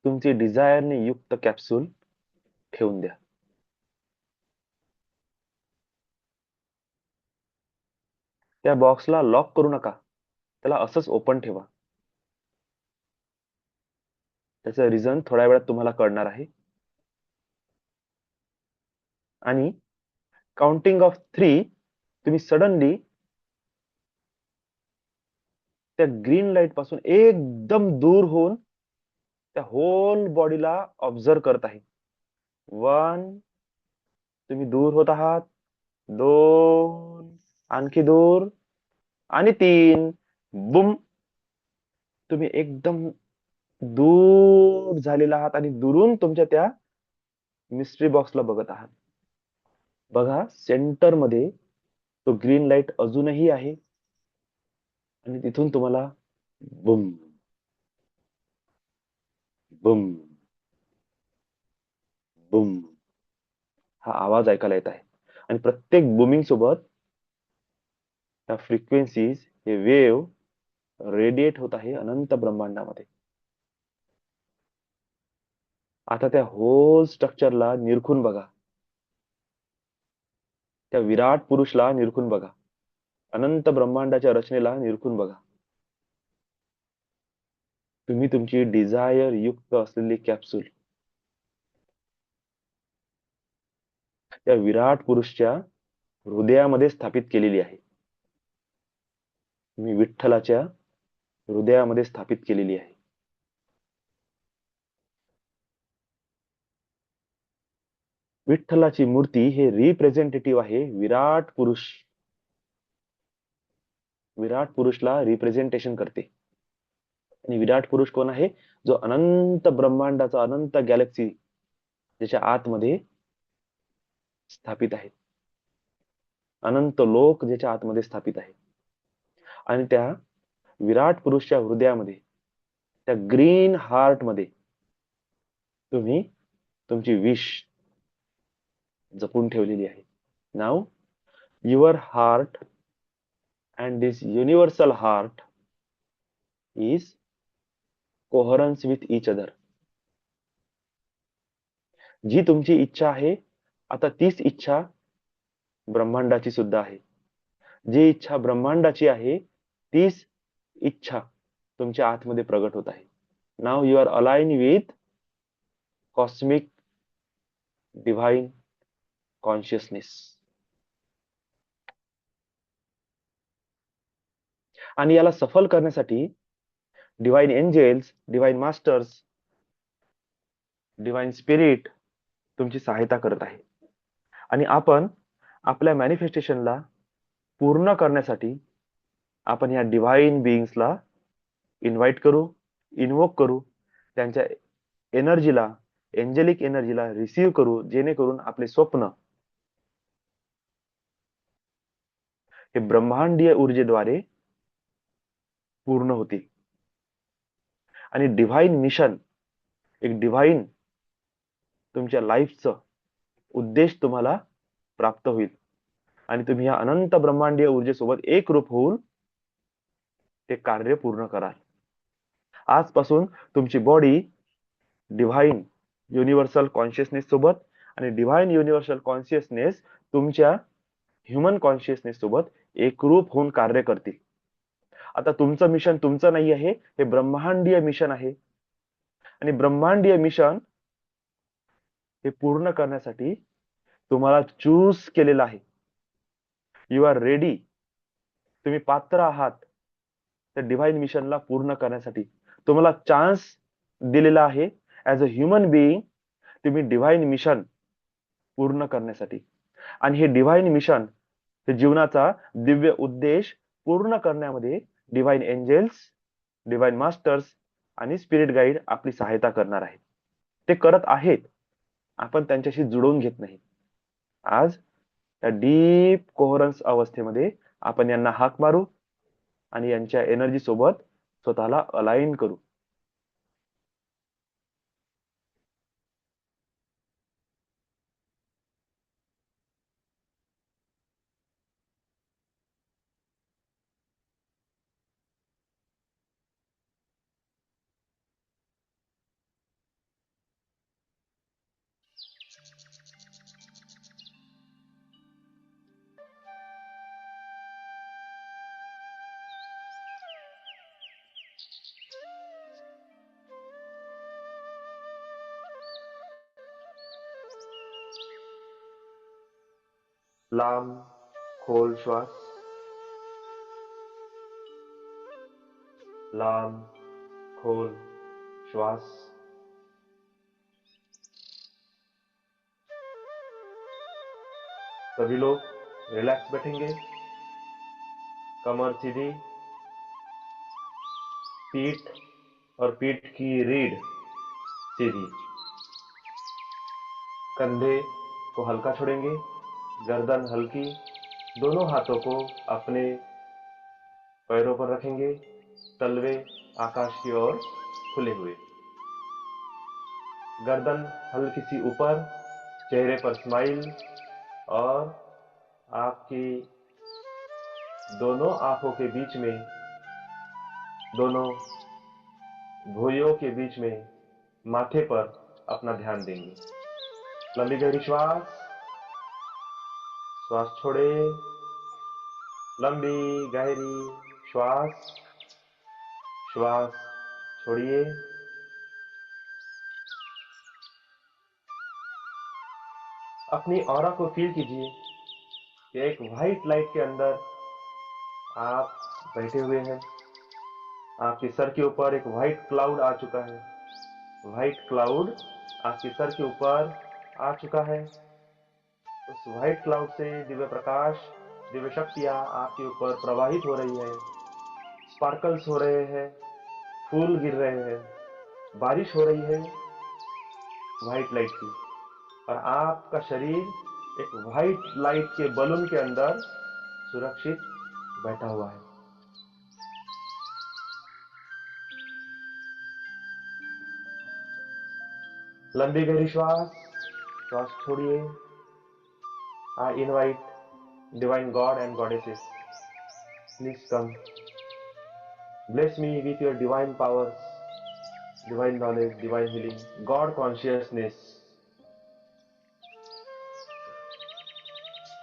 तुमची डिझायरने युक्त कॅप्सूल ठेवून द्या. त्या बॉक्सला लॉक करू नका, त्याला असंच ओपन ठेवा. त्याचं रिझन थोड्या वेळात तुम्हाला कळणार आहे. आणि काउंटिंग ऑफ 3 तुम्ही सडनली त्या ग्रीन लाईट पासून एकदम दूर होऊन त्या होल बॉडीला ऑब्झर्व करत आहे. 1 तुम्ही दूर होत आहात. 2, आणखी दूर, आणि 3. बुम. तुम्ही एकदम दूर झालेला आहात आणि दुरून तुमच्या त्या मिस्ट्री बॉक्सला बघत आहात. बघा, सेंटर मध्ये तो ग्रीन लाईट अजूनही आहे आणि तिथून तुम्हाला बुम, बुम, बुम हा आवाज ऐकायला येत आहे. आणि प्रत्येक बुमिंग सोबत त्या फ्रिक्वेन्सीज, हे वेव्ह रेडिएट होत आहे अनंत ब्रह्मांडामध्ये. आता त्या होल स्ट्रक्चरला निरखून बघा. त्या विराट पुरुषला निरखून बघा. अनंत ब्रह्मांडाच्या रचनेला निरखून बघा. तुम्ही तुमची डिझायर युक्त असलेली कॅप्सूल त्या विराट पुरुषच्या हृदयामध्ये स्थापित केलेली आहे. तुम्ही विठ्ठलाच्या हृदयामध्ये स्थापित केलेली आहे. विठ्ठलाची मूर्ती हे रिप्रेझेंटेटिव्ह आहे विराट पुरुष. विराट पुरुषला रिप्रेझेंटेशन करते. आणि विराट पुरुष कोण आहे? जो अनंत ब्रह्मांडाचा, अनंत गॅलेक्सी ज्याच्या आतमध्ये स्थापित आहे. अनंत लोक ज्याच्या आतमध्ये स्थापित आहे. आणि त्या विराट पुरुषच्या हृदयामध्ये, त्या ग्रीन हार्ट मध्ये तुम्ही तुमची विश जपून ठेवलेली आहे. Now your heart and this universal heart is coherence with each other. जी तुमची इच्छा आहे, आता तीच इच्छा ब्रह्मांडाची सुद्धा आहे. जी इच्छा ब्रह्मांडाची आहे, तीच इच्छा तुमच्या आतमध्ये प्रगट होत आहे. Now you are align with cosmic divine consciousness. आणि याला सफल करण्यासाठी divine angels, divine masters, divine spirit तुमची सहायता करत आहे. आणि आपण आपल्या मॅनिफेस्टेशनला पूर्ण करण्यासाठी आपण या डिव्हाइन बीइंग्सला इन्व्हाइट करू, इन्वोक करू, त्यांच्या एनर्जीला, एंजेलिक एनर्जीला रिसीव्ह करू, जेणेकरून आपले स्वप्न हे ब्रह्मांडीय ऊर्जेद्वारे पूर्ण होतील. आणि डिव्हाइन मिशन, एक डिव्हाइन तुमच्या लाईफचं उद्देश तुम्हाला प्राप्त होईल. आणि तुम्ही या अनंत ब्रह्मांडीय ऊर्जेसोबत एकरूप होऊन ते कार्य पूर्ण कराल. आजपासून तुमची बॉडी डिव्हाइन युनिव्हर्सल कॉन्शियसनेस सोबत आणि डिव्हाइन युनिव्हर्सल कॉन्शियसनेस तुमच्या ह्युमन कॉन्शियसनेस सोबत एकरूप होऊन कार्य करतील. आता तुमचं मिशन तुमचं नाही आहे, हे ब्रह्मांडीय मिशन आहे. आणि ब्रह्मांडीय मिशन हे पूर्ण करण्यासाठी तुम्हाला चूज केलेलं आहे. You are ready. तुम्ही पात्र आहात त्या डिव्हाइन मिशनला पूर्ण करण्यासाठी. तुम्हाला चान्स दिलेला आहे ऍज अ ह्युमन बिईंग, तुम्ही डिव्हाइन मिशन पूर्ण करण्यासाठी. आणि हे डिव्हाइन मिशन, हे जीवनाचा दिव्य उद्देश पूर्ण करण्यामध्ये डिव्हाइन एंजेल्स, डिव्हाइन मास्टर्स आणि स्पिरिट गाईड आपली सहायता करणार आहेत. ते करत आहेत, आपण त्यांच्याशी जुळवून घेत नाही. आज त्या डीप कोहरन्स अवस्थेमध्ये आपण यांना हाक मारू आणि यांच्या एनर्जी सोबत स्वतःला अलाइन करू. लांब खोल श्वास, लांब खोल श्वास. सभी लोग रिलैक्स बैठेंगे, कमर सीधी, पीठ और पीठ की रीढ़ सीधी, कंधे को हल्का छोड़ेंगे, गर्दन हल्की, दोनों हाथों को अपने पैरों पर रखेंगे, तलवे आकाश की ओर खुले हुए, गर्दन हल्की सी ऊपर, चेहरे पर स्माइल और आपकी दोनों आंखों के बीच में, दोनों भुइयों के बीच में, माथे पर अपना ध्यान देंगे। लंबी गहरी श्वास, श्वास छोड़े, लंबी गहरी श्वास, श्वास छोड़िए। अपनी ऑरा को फील कीजिए कि एक व्हाइट लाइट के अंदर आप बैठे हुए हैं, आपके सर के ऊपर एक व्हाइट क्लाउड आ चुका है, व्हाइट क्लाउड आपके सर के ऊपर आ चुका है। उस व्हाइट क्लाउड से दिव्य प्रकाश, दिव्य शक्तियां आपके ऊपर प्रवाहित हो रही है, स्पार्कल्स हो रहे हैं, फूल गिर रहे हैं, बारिश हो रही है व्हाइट लाइट की, और आपका शरीर एक व्हाइट लाइट के बलून के अंदर सुरक्षित बैठा हुआ है। लंबी गहरी श्वास, श्वास छोड़िए। I invite divine God and goddesses, please come, bless me with your divine powers, divine knowledge, divine healing, God consciousness.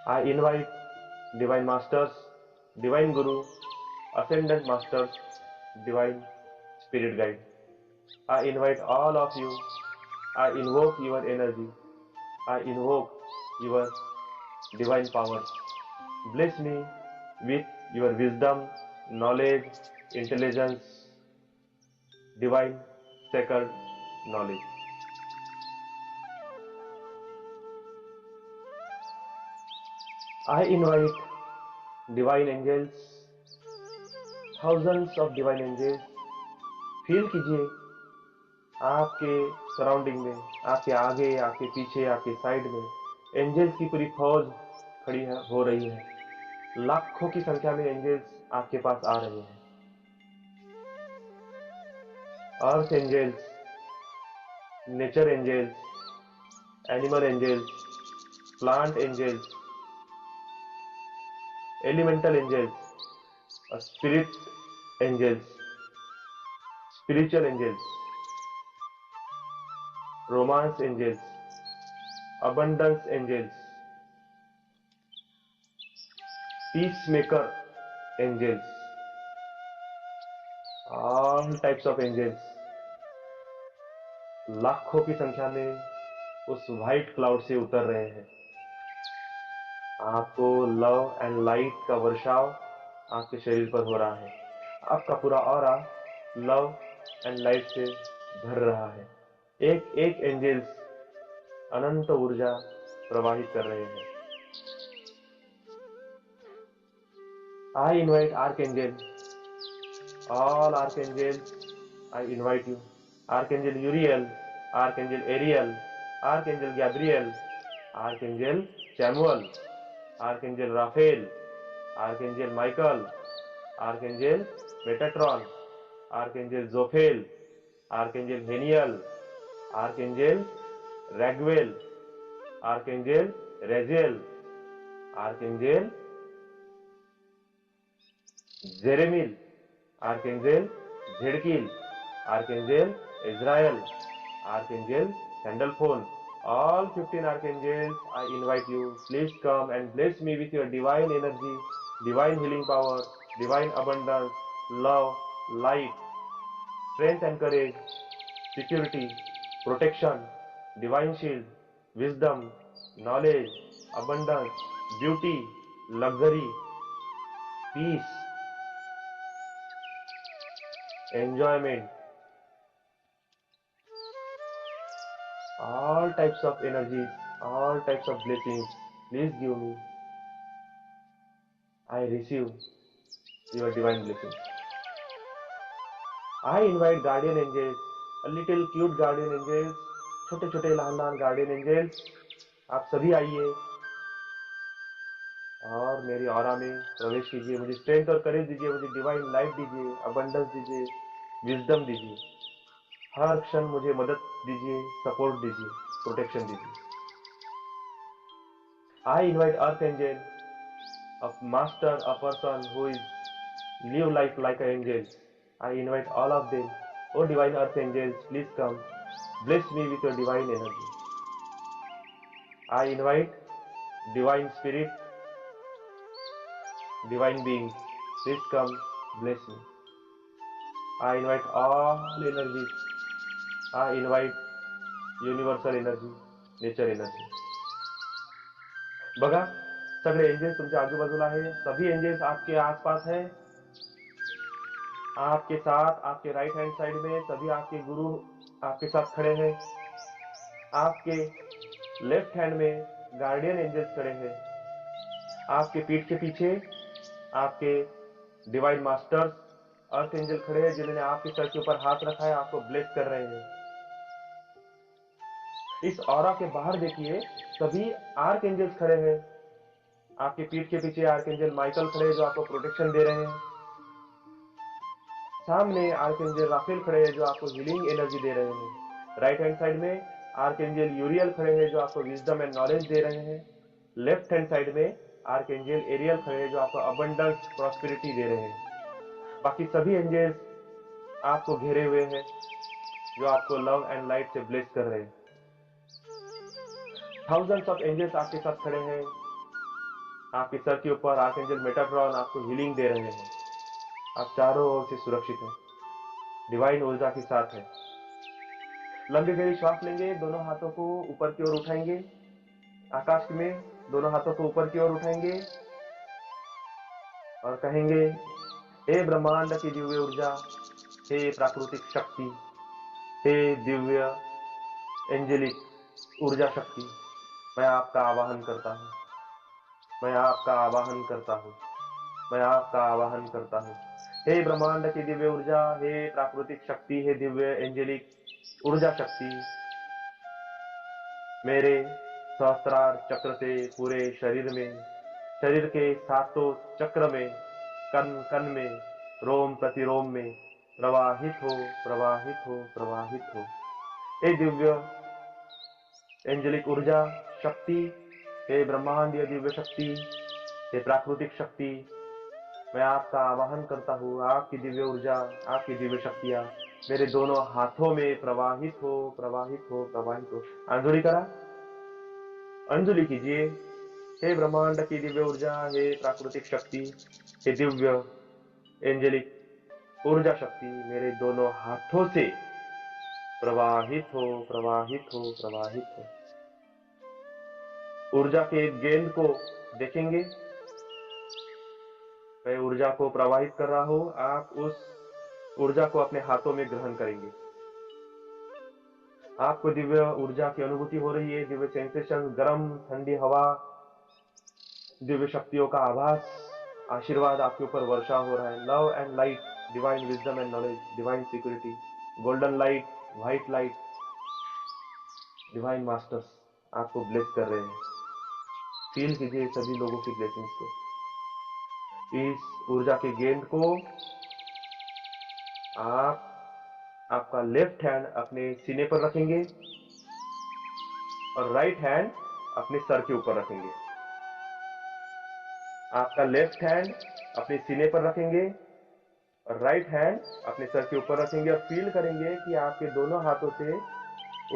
I invite divine masters, divine guru, ascendant masters, divine spirit guide. I invite all of you. I invoke your energy. I invoke your divine powers. Bless me with your wisdom, knowledge, intelligence, divine sacred knowledge. I invite divine angels, thousands of divine angels. Feel कीजिए आपके surrounding में, आपके आगे, आपके पीछे, आपके side में angels की पूरी फौज खड़ी है, हो रही है। लाखों की संख्या में एंजल्स आपके पास आ रहे हैं। Earth angels, nature angels, animal angels, plant angels, elemental angels, spirit angels, spiritual angels, romance angels, abundance angels, peacemaker angels, all types of angels, लाखों की संख्या में उस व्हाइट क्लाउड से उतर रहे हैं। आपको लव एंड लाइट का वर्षाव आपके शरीर पर हो रहा है। आपका पूरा ऑरा लव एंड लाइट से भर रहा है। एक एक एंजल्स अनंत ऊर्जा प्रवाहित कर रहे हैं। I invite Archangel, all Archangels, I invite you. Archangel Uriel, Archangel Ariel, Archangel Gabriel, Archangel Samuel, Archangel Raphael, Archangel Michael, Archangel Metatron, Archangel Zophael, Archangel Heniel, Archangel Raguel, Archangel Raziel, Archangel Jeremiel, Archangel Zedkiel, Archangel Israel, Archangel Sandalphon. All 15 archangels, I invite you. Please come and bless me with your divine energy, divine healing power, divine abundance, love, light, strength and courage, security, protection, divine shield, wisdom, knowledge, abundance, beauty, luxury, peace, enjoyment, all types of energies, all types of blessings. Please give me. I receive your divine blessings. I invite guardian angels, a little cute guardian angels, छोटे छोटे लहान लहान guardian angels, आप सभी आइए और मेरी aura में प्रवेश कीजिए। मुझे स्ट्रेंथ और करेज दीजिए, मुझे डिवाइन लाइट दीजिए, अबंडेंस दीजिए, विजडम दीजिए। हर क्षण मुझे मदद दीजिए, सपोर्ट दीजिए, प्रोटेक्शन दीजिए। I invite Earth Angel, a master, a person who is live life like an angel. I invite all of them. Oh divine Earth Angels, please come. Bless me with your divine energy. I invite divine spirit, divine beings. Please come, bless me. I invite all energies. I invite universal energy, nature energy. बघा, सगळे angels तुमच्या आजूबाजूला आहे, सभी angels आपके आसपास है, आपके साथ, आपके राइट हैंड साइड में सभी आपके गुरु आपके साथ खड़े हैं। आपके लेफ्ट हैंड में गार्डियन एंजल्स खड़े हैं। आपके पीठ के पीछे आपके डिवाइन मास्टर्स अर्थ एंजल खड़े हैं, जिन्होंने आपके सर के ऊपर हाथ रखा है, आपको ब्लेस कर रहे हैं। इस ऑरा के बाहर देखिए, सभी आर्क एंजल्स खड़े हैं। आपके पीठ के पीछे आर्क एंजल माइकल खड़े हैं, जो आपको प्रोटेक्शन दे रहे हैं। सामने आर्क एंजल राफेल खड़े हैं, जो आपको हीलिंग एनर्जी दे रहे हैं। राइट हैंड साइड में आर्क एंजल यूरियल खड़े हैं, जो आपको विजडम एंड नॉलेज दे रहे हैं। लेफ्ट हैंड साइड में आर्क एंजल एरियल खड़े हैं, जो आपको अबंडेंस प्रॉस्पेरिटी दे रहे हैं। बाकी सभी एंजल्स आपको घेरे हुए हैं, जो आपको लव एंड लाइट से ब्लेस कर रहे हैं। थाउजेंड्स ऑफ एंजल्स आपके साथ खड़े हैं। आपके सर के ऊपर आर्क एंजल मेटाट्रॉन आपको हीलिंग दे रहे हैं। आप चारों ओर से सुरक्षित हैं, डिवाइन ऊर्जा के साथ है। लंबी गहरी श्वास लेंगे, दोनों हाथों को ऊपर की ओर उठाएंगे, आकाश में दोनों हाथों को ऊपर की ओर उठाएंगे और कहेंगे, हे ब्रह्मांड की दिव्य ऊर्जा, हे प्राकृतिक शक्ति, हे दिव्य एंजेलिक ऊर्जा शक्ति, मैं आपका आवाहन करता हूँ, मैं आपका आवाहन करता हूँ, मैं आपका आवाहन करता हूँ। हे ब्रह्मांड की दिव्य ऊर्जा, हे प्राकृतिक शक्ति, हे दिव्य एंजेलिक ऊर्जा शक्ति, मेरे सहस्त्रार चक्र से पूरे शरीर में, शरीर के सातों चक्र में, कण कण में, रोम प्रतिरोम में प्रवाहित हो, प्रवाहित हो, प्रवाहित हो। हे दिव्य एंजेलिक ऊर्जा शक्ति, हे ब्रह्मांडीय दिव्य शक्ति, हे प्राकृतिक शक्ति, मैं आपका आवाहन करता हूँ। आपकी दिव्य ऊर्जा, आपकी दिव्य शक्तियां मेरे दोनों हाथों में प्रवाहित हो, प्रवाहित हो, प्रवाहित हो। अंजुलि करा, अंजुलि कीजिए। हे ब्रह्मांड की दिव्य ऊर्जा, हे प्राकृतिक शक्ति, हे दिव्य एंजेलिक ऊर्जा शक्ति, मेरे दोनों हाथों से प्रवाहित हो, प्रवाहित हो, प्रवाहित हो। ऊर्जा के गेंद को देखेंगे, मैं ऊर्जा को प्रवाहित कर रहा हूं, आप उस ऊर्जा को अपने हाथों में ग्रहण करेंगे। आपको दिव्य ऊर्जा की अनुभूति हो रही है, दिव्य सेंसेशन, गर्म ठंडी हवा, दिव्य शक्तियों का आभास, आशीर्वाद आपके ऊपर वर्षा हो रहा है। Love and light, divine wisdom and knowledge, divine security, golden light, white light, divine masters आपको ब्लेस कर रहे हैं। फील कीजिए सभी लोगों की ब्लेसिंग्स को। इस ऊर्जा के गेंद को आप आपका लेफ्ट हैंड अपने सीने पर रखेंगे और राइट हैंड अपने सर के ऊपर रखेंगे। आपका लेफ्ट हैंड अपने सीने पर रखेंगे और राइट हैंड अपने सर के ऊपर रखेंगे और फील करेंगे कि आपके दोनों हाथों से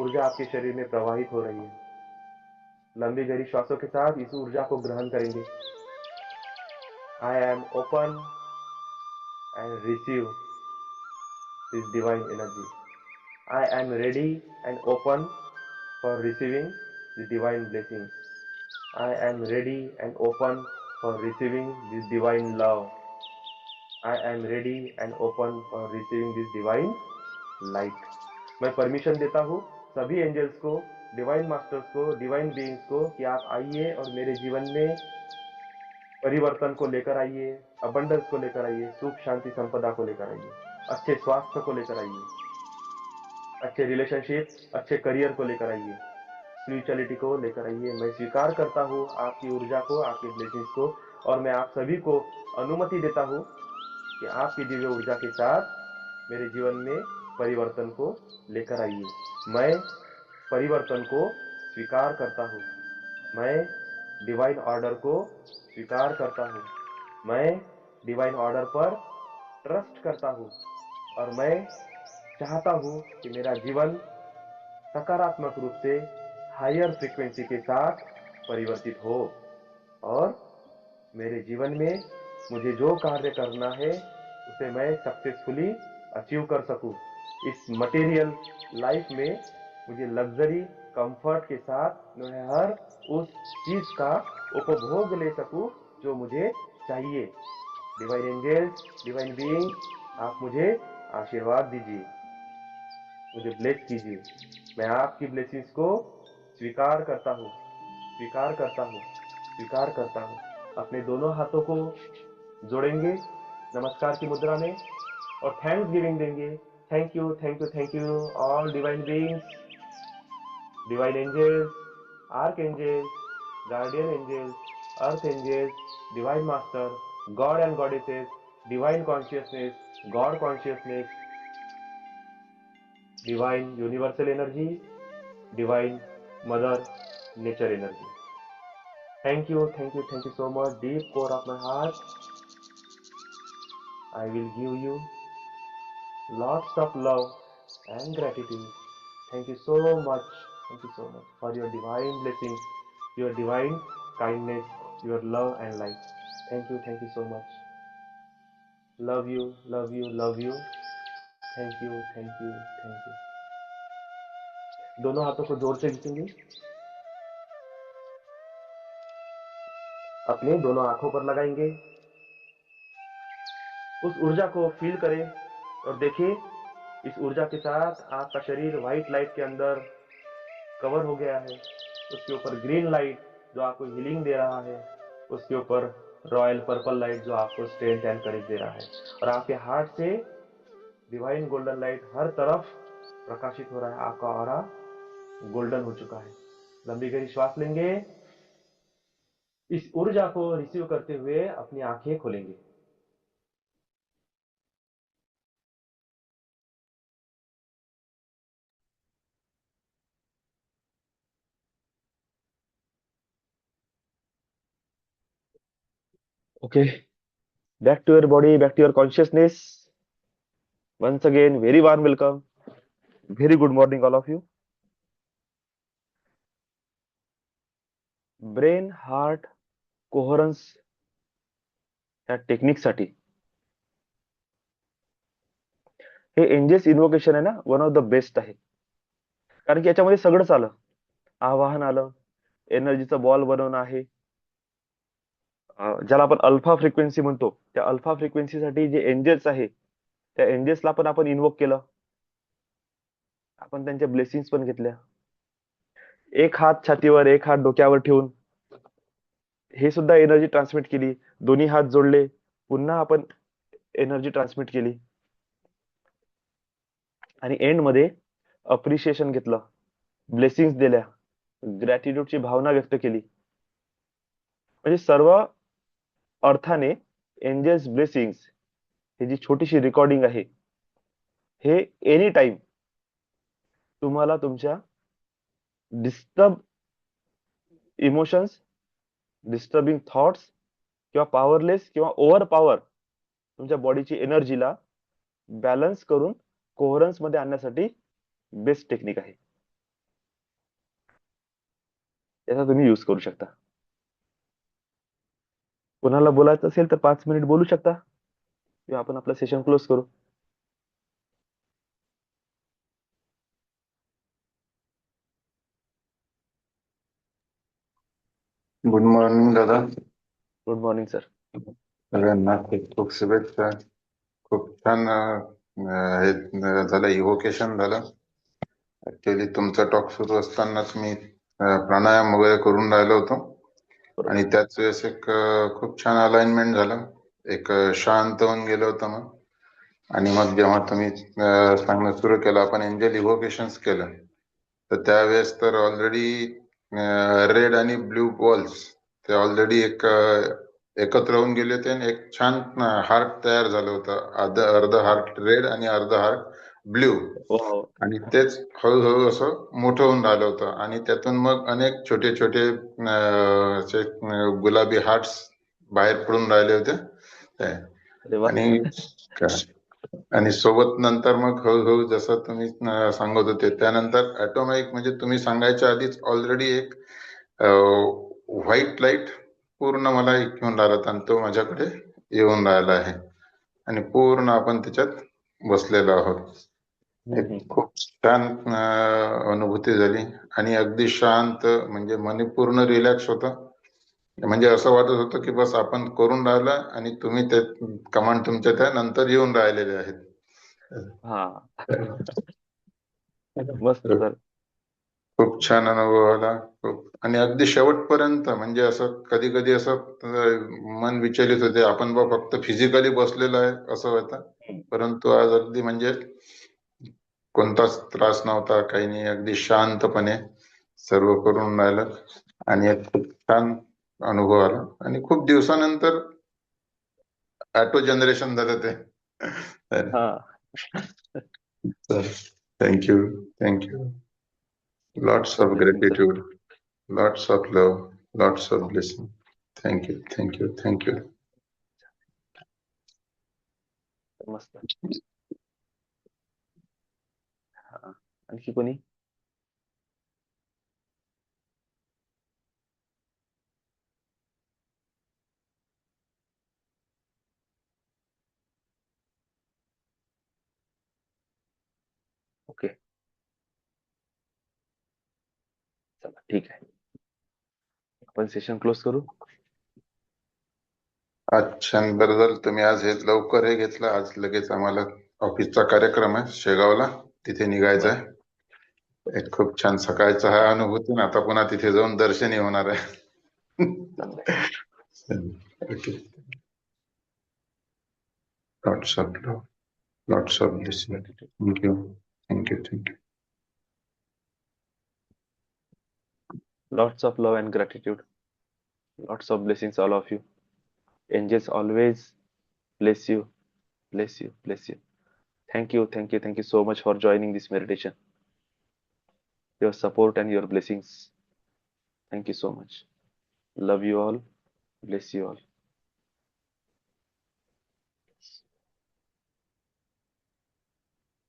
ऊर्जा आपके शरीर में प्रवाहित हो रही है। लंबी गहरी श्वासों के साथ इस ऊर्जा को ग्रहण करेंगे। I am open end receive this divine energy. I am ready and open for receiving the divine blessings. I am ready and open for receiving this divine love. I am ready and open for receiving this divine light. मैं permission देता हूँ सभी angels को divine masters को, divine beings को कि आप आइए और मेरे जीवन में परिवर्तन को लेकर आइए, अबंडेंस को लेकर आइए, सुख शांति संपदा को लेकर आइए, अच्छे स्वास्थ्य को लेकर आइए, अच्छे रिलेशनशिप, अच्छे करियर को लेकर आइए, स्पिरिचुअलिटी को लेकर आइए। मैं स्वीकार करता हूँ आपकी ऊर्जा को, आपकी ब्लेसिंग्स को, और मैं आप सभी को अनुमति देता हूँ कि आपकी दिव्य ऊर्जा के साथ मेरे जीवन में परिवर्तन को लेकर आइए। मैं परिवर्तन को स्वीकार करता हूँ। मैं डिवाइन ऑर्डर को स्वीकार करता हूँ। मैं डिवाइन ऑर्डर पर ट्रस्ट करता हूँ और मैं चाहता हूँ कि मेरा जीवन सकारात्मक रूप से हायर फ्रीक्वेंसी के साथ परिवर्तित हो और मेरे जीवन में मुझे जो कार्य करना है उसे मैं सक्सेसफुली अचीव कर सकूं। इस मटेरियल लाइफ में मुझे लग्जरी कंफर्ट के साथ मैं हर उस चीज का उपभोग ले सकूं जो मुझे चाहिए। डिवाइन एंजल्स, डिवाइन बीइंग, आप मुझे आशीर्वाद दीजिए, मुझे ब्लेस कीजिए। मैं आपकी ब्लेसिंग्स को स्वीकार करता हूँ, स्वीकार करता हूँ, स्वीकार करता हूँ। अपने दोनों हाथों को जोड़ेंगे नमस्कार की मुद्रा में और थैंक्स गिविंग देंगे। Thank you, thank you, thank you all divine beings, divine angels, archangels, guardian angels, earth angels, divine master, god and goddesses, divine consciousness, god consciousness, divine universal energy, divine mother nature energy. Thank you, thank you, thank you so much. Deep core of my heart, I will give you lots of love and gratitude. Thank you so much, thank you so much for your divine blessings, your divine kindness, your love and light. Thank you so much. Love you, love you, love you. Thank you, thank you, thank you. दोनों हाथों को जोर से खींचेंगे, अपने दोनों आंखों पर लगाएंगे, उस ऊर्जा को फील करें और देखिए इस ऊर्जा के साथ आपका शरीर व्हाइट लाइट के अंदर कवर हो गया है। उसके ऊपर ग्रीन लाइट जो आपको हीलिंग दे रहा है, उसके ऊपर रॉयल पर्पल लाइट जो आपको स्ट्रेंथ एंड करेज दे रहा है, और आपके हार्ट से डिवाइन गोल्डन लाइट हर तरफ प्रकाशित हो रहा है। आपका ऑरा गोल्डन हो चुका है। लंबी गहरी श्वास लेंगे, इस ऊर्जा को रिसीव करते हुए अपनी आंखें खोलेंगे। Okay, back to your body, back to your consciousness. Once again, very warm welcome. Very good morning, all of you. Brain heart coherence या टेक्निकसाठी हे एंजेल्स इन्व्होकेशन आहे ना, वन ऑफ द बेस्ट आहे. कारण की याच्यामध्ये सगळंच आलं. आवाहन आलं, एनर्जीचा बॉल बनवणं आहे. ज्याला आपण अल्फा फ्रिक्वेन्सी म्हणतो, त्या अल्फा फ्रिक्वेन्सीसाठी जे एंजेल्स आहे, त्या एंजेल्सला पण आपण इन्व्होक केलं. आपण त्यांच्या ब्लेसिंग्स पण घेतल्या. एक हात छातीवर, एक हात डोक्यावर ठेवून हे सुद्धा एनर्जी ट्रान्समिट केली. दोन्ही हात जोडले, पुन्हा आपण एनर्जी ट्रान्समिट केली आणि एंड मध्ये अप्रिशिएशन घेतलं, ब्लेसिंग्स दिल्या, ग्रॅटिट्यूडची भावना व्यक्त केली. म्हणजे सर्व अर्थाने एंजल्स ब्लेसिंग्स ही जी छोटीशी रेकॉर्डिंग आहे, हे एनी टाइम तुम्हाला तुमच्या डिस्टर्ब इमोशन्स, डिस्टर्बिंग थॉट्स किंवा पॉवरलेस किंवा ओव्हर पॉवर तुमच्या बॉडीची एनर्जीला बॅलन्स करून कोहरन्स मध्ये आणण्यासाठी बेस्ट टेक्निक आहे. याचा तुम्ही यूज करू शकता. कोणाला बोलायचं असेल तर 5 मिनिट बोलू शकता किंवा आपण आपलं सेशन क्लोज करू. गुड मॉर्निंग दादा. Good morning sir. सगळ्यांना खूप शुभेच्छा. खूप छान हे झालं, इव्होकेशन झालं ऍक्च्युली तुमचा टॉक सुरू असतानाच मी प्राणायाम वगैरे करून राहिलो होतो बरोबर. आणि त्याच वेळेस एक खूप छान अलाइनमेंट झालं. एक शांत होऊन गेलं होतं मग. आणि मग जेव्हा तुम्ही सांगणं सुरू केलं, आपण एंजल इव्होकेशन्स केलं, तर त्यावेळेस तर ऑलरेडी रेड आणि ब्ल्यू बॉल्स ते ऑलरेडी एकत्र होऊन गेले होते आणि एक छान हार्ट तयार झालं होतं. अर्ध हार्ट रेड आणि अर्ध हार्ट ब्ल्यू. वाव. आणि तेच हळूहळू असं मोठं होऊन राहिलं होतं आणि त्यातून मग अनेक छोटे छोटे असे गुलाबी हार्ट्स बाहेर पडून राहिले होते ते. अरे वा. आणि आणि सोबत नंतर मग हळूहळू जसं तुम्ही सांगत होते, त्यानंतर ऑटोमॅटिक म्हणजे तुम्ही सांगायच्या आधीच ऑलरेडी एक व्हाईट लाईट पूर्ण मला घेऊन राहिला होता आणि तो माझ्याकडे येऊन राहिला आहे आणि पूर्ण आपण त्याच्यात बसलेलो आहोत. एक हम्म. खूप छान अनुभूती झाली आणि अगदी शांत, म्हणजे मन पूर्ण रिलॅक्स होतं. म्हणजे असं वाटत होतं की बस आपण करून राहिला आणि तुम्ही ते कमांड तुमच्या त्या नंतर येऊन राहिलेले आहेत. हा. मस्त सर. खूप छान अनुभव आला. खूप. आणि अगदी शेवटपर्यंत म्हणजे असं कधी कधी असं मन विचलित होते, आपण बा फक्त फिजिकली बसलेलं आहे असं होतं. परंतु आज अगदी म्हणजे कोणताच त्रास नव्हता, काही नाही, अगदी शांतपणे सर्व करून राहिलं आणि एक खूप छान अनुभव आला आणि खूप दिवसानंतर ऑटो जनरेशन झालं ते. हा. Thank you. Thank you. Lots of blessing sir. gratitude, lots of love, lots of blessing. Thank you, thank you, thank you. मस्त. हा. आणखी कोणी? ओके. चला ठीक आहे. आपण सेशन क्लोज करू. अच्छा, बरं झालं तुम्ही आज हे लवकर हे घेतलं. आज लगेच आम्हाला ऑफिसचा कार्यक्रम आहे शेगावला, तिथे निघायचं बर. आहे. एक खूप छान सकाळचा हा अनुभूती ना, आता पुन्हा तिथे जाऊन दर्शनही होणार आहे. चांगलं आहे. Okay. Lots of love, lots of blessing. Gratitude. Thank you, thank you, thank you. Lots of love and gratitude. Lots of blessings, all of you. Angels always bless you, bless you, bless you. Thank you so much for joining this meditation. Your support and your blessings. Thank you so much. Love you all. Bless you all.